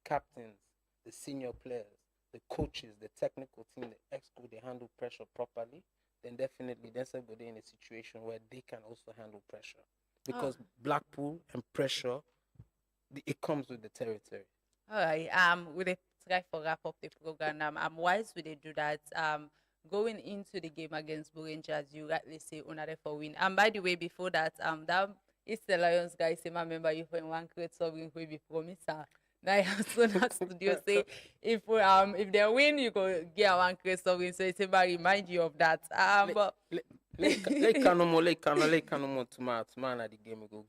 captains, the senior players, the coaches, the technical team, the EXCO, they handle pressure properly, then definitely then go there in a situation where they can also handle pressure. Because Blackpool and pressure, it comes with the territory. All right. We try for wrap up the program. Wise we they do that. Going into the game against Rangers, you rightly say another for win. And by the way, before that, that is the Lions guys. I remember you for one great something we be promised. Now so that studio say if they win, you go get one great something. So it's about remind you of that. But Like no more tomorrow na the game go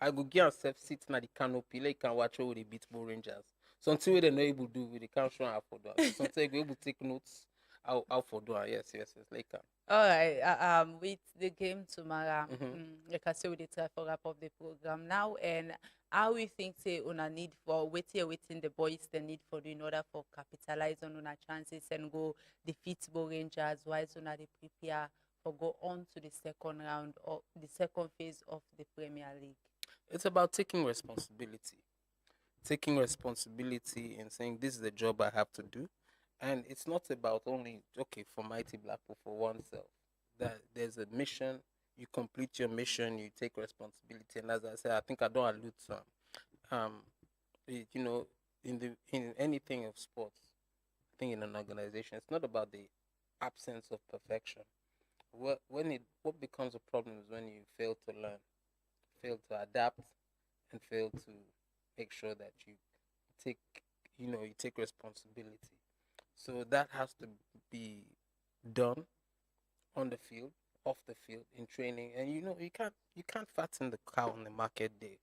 I go get self sit na the canopy like can watch how they beat Rangers. Something they not able to do with the can't show how for do. Something we able to take notes how for do. Yes, like all right. With the game tomorrow, like I say, we try for wrap up the program now, and how we think say on a need for waiting the boys the need for in order for capitalize on our chances and go defeat Rangers. Why so now they prepare for go on to the second round or the second phase of the Premier League? It's about taking responsibility. Taking responsibility and saying this is the job I have to do. And it's not about only, okay, for Mighty Blackpool for oneself. That there's a mission, you complete your mission, you take responsibility. And as I said, I think I don't allude to you know, in anything of sports, I think in an organization, it's not about the absence of perfection. What becomes a problem is when you fail to learn, fail to adapt, and fail to make sure that you take responsibility. So that has to be done on the field, off the field, in training. And you can't fatten the cow on the market day.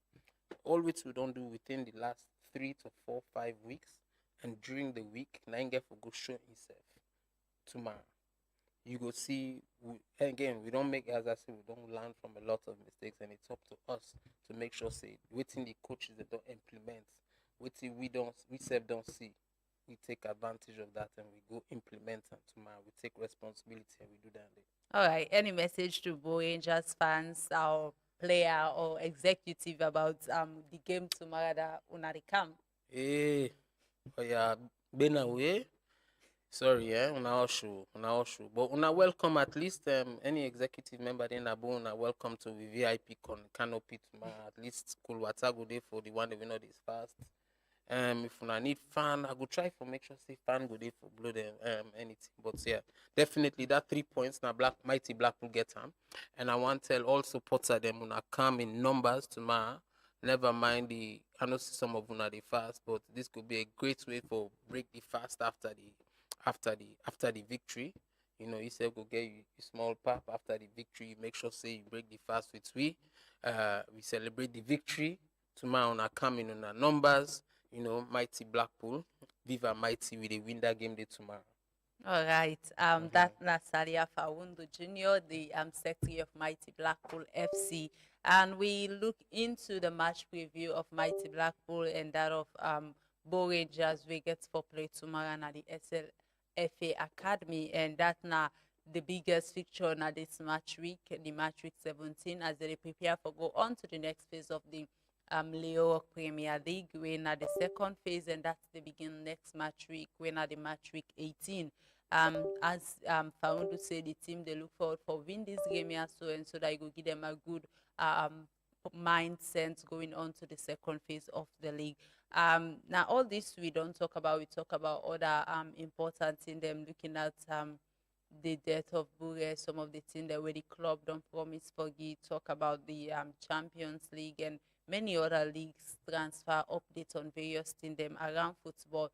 Always we don't do within the last 3 to 4, 5 weeks, and during the week, now get for go show himself tomorrow. You go see, we don't make, as I said, we don't learn from a lot of mistakes, and it's up to us to make sure, say, waiting the coaches that don't implement, waiting we self don't see. We take advantage of that and we go implement, and tomorrow we take responsibility and we do that. All right. Any message to Bo Rangers fans or player or executive about the game tomorrow that Unari come? Been away. Sorry, una all show. But una welcome at least any executive member in Abu, una welcome to the VIP canopy tomorrow. At least cool watago day for the one that we know this fast. If una need fan, I go try for make sure say fan go there for blood anything. But yeah, definitely that 3 points now Mighty Blackpool get them. And I want to tell all supporters them una come in numbers tomorrow. Never mind I know some of una the fast, but this could be a great way for break the fast after the victory. You know, you say go get you a small pap after the victory. You make sure say you break the fast with we celebrate the victory tomorrow. Una come in una numbers. You know, Mighty Blackpool, Viva Mighty, with a win that game day tomorrow. All right. That's Nasalia Fawundo Jr., the secretary of Mighty Blackpool FC. And we look into the match preview of Mighty Blackpool and that of Bo Rangers. We get for play tomorrow at the SLFA Academy. And that's now the biggest fixture now this match week, the match week 17, as they prepare for go on to the next phase of the Leo Premier League. We're at the second phase, and that's the begin next match week. We're at the match week 18. As Fawundo said, the team they look forward for win this game here, so that you go give them a good mindset going on to the second phase of the league. Now all this we don't talk about. We talk about other important in them. Looking at the death of Bure, some of the things that where the club don't promise for you. Talk about the Champions League and many other leagues transfer updates on various things them around football.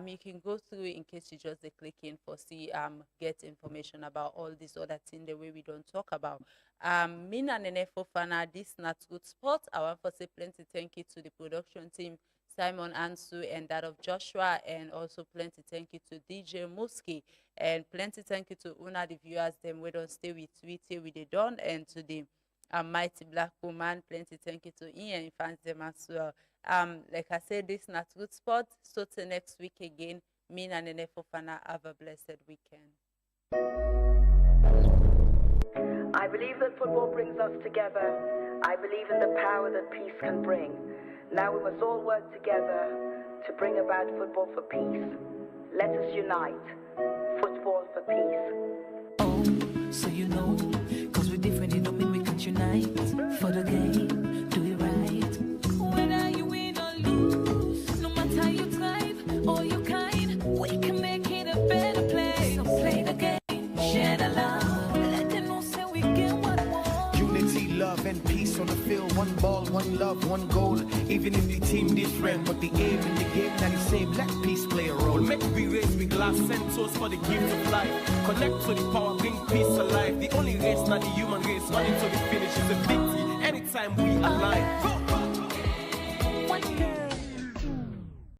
You can go through in case you just click in for see get information about all these other things the way we don't talk about. Me and Nene Fofana, this not good sport. I want to say plenty thank you to the production team, Simon Ansu and that of Joshua, and also plenty thank you to DJ Muski, and plenty thank you to Una the viewers them we don't stay with Twitter with the done, and to the Mighty Black Woman, plenty thank you to Ian fans them as well. Like I said, this is not good sport. So till next week again, me and Nene Fofana have a blessed weekend. I believe that football brings us together. I believe in the power that peace can bring. Now we must all work together to bring about football for peace. Let us unite. Football for peace. Oh, so you know, cause we're different, it don't mean we can't unite. For the game, do it right. Whether you win or lose, no matter your tribe or your kind, we can make it a better place. So play the game, share the love, let them know say we get what we want. Unity, love, and peace on the field. One ball, one love, one goal. Even if the team different, but the aim in the game not the same. Let peace play a role. Make we raise with glass and toast for the gift of life. Connect to the power, bring peace alive. The only race, not the human race, running to the finish is a victory. Anytime we align. Go!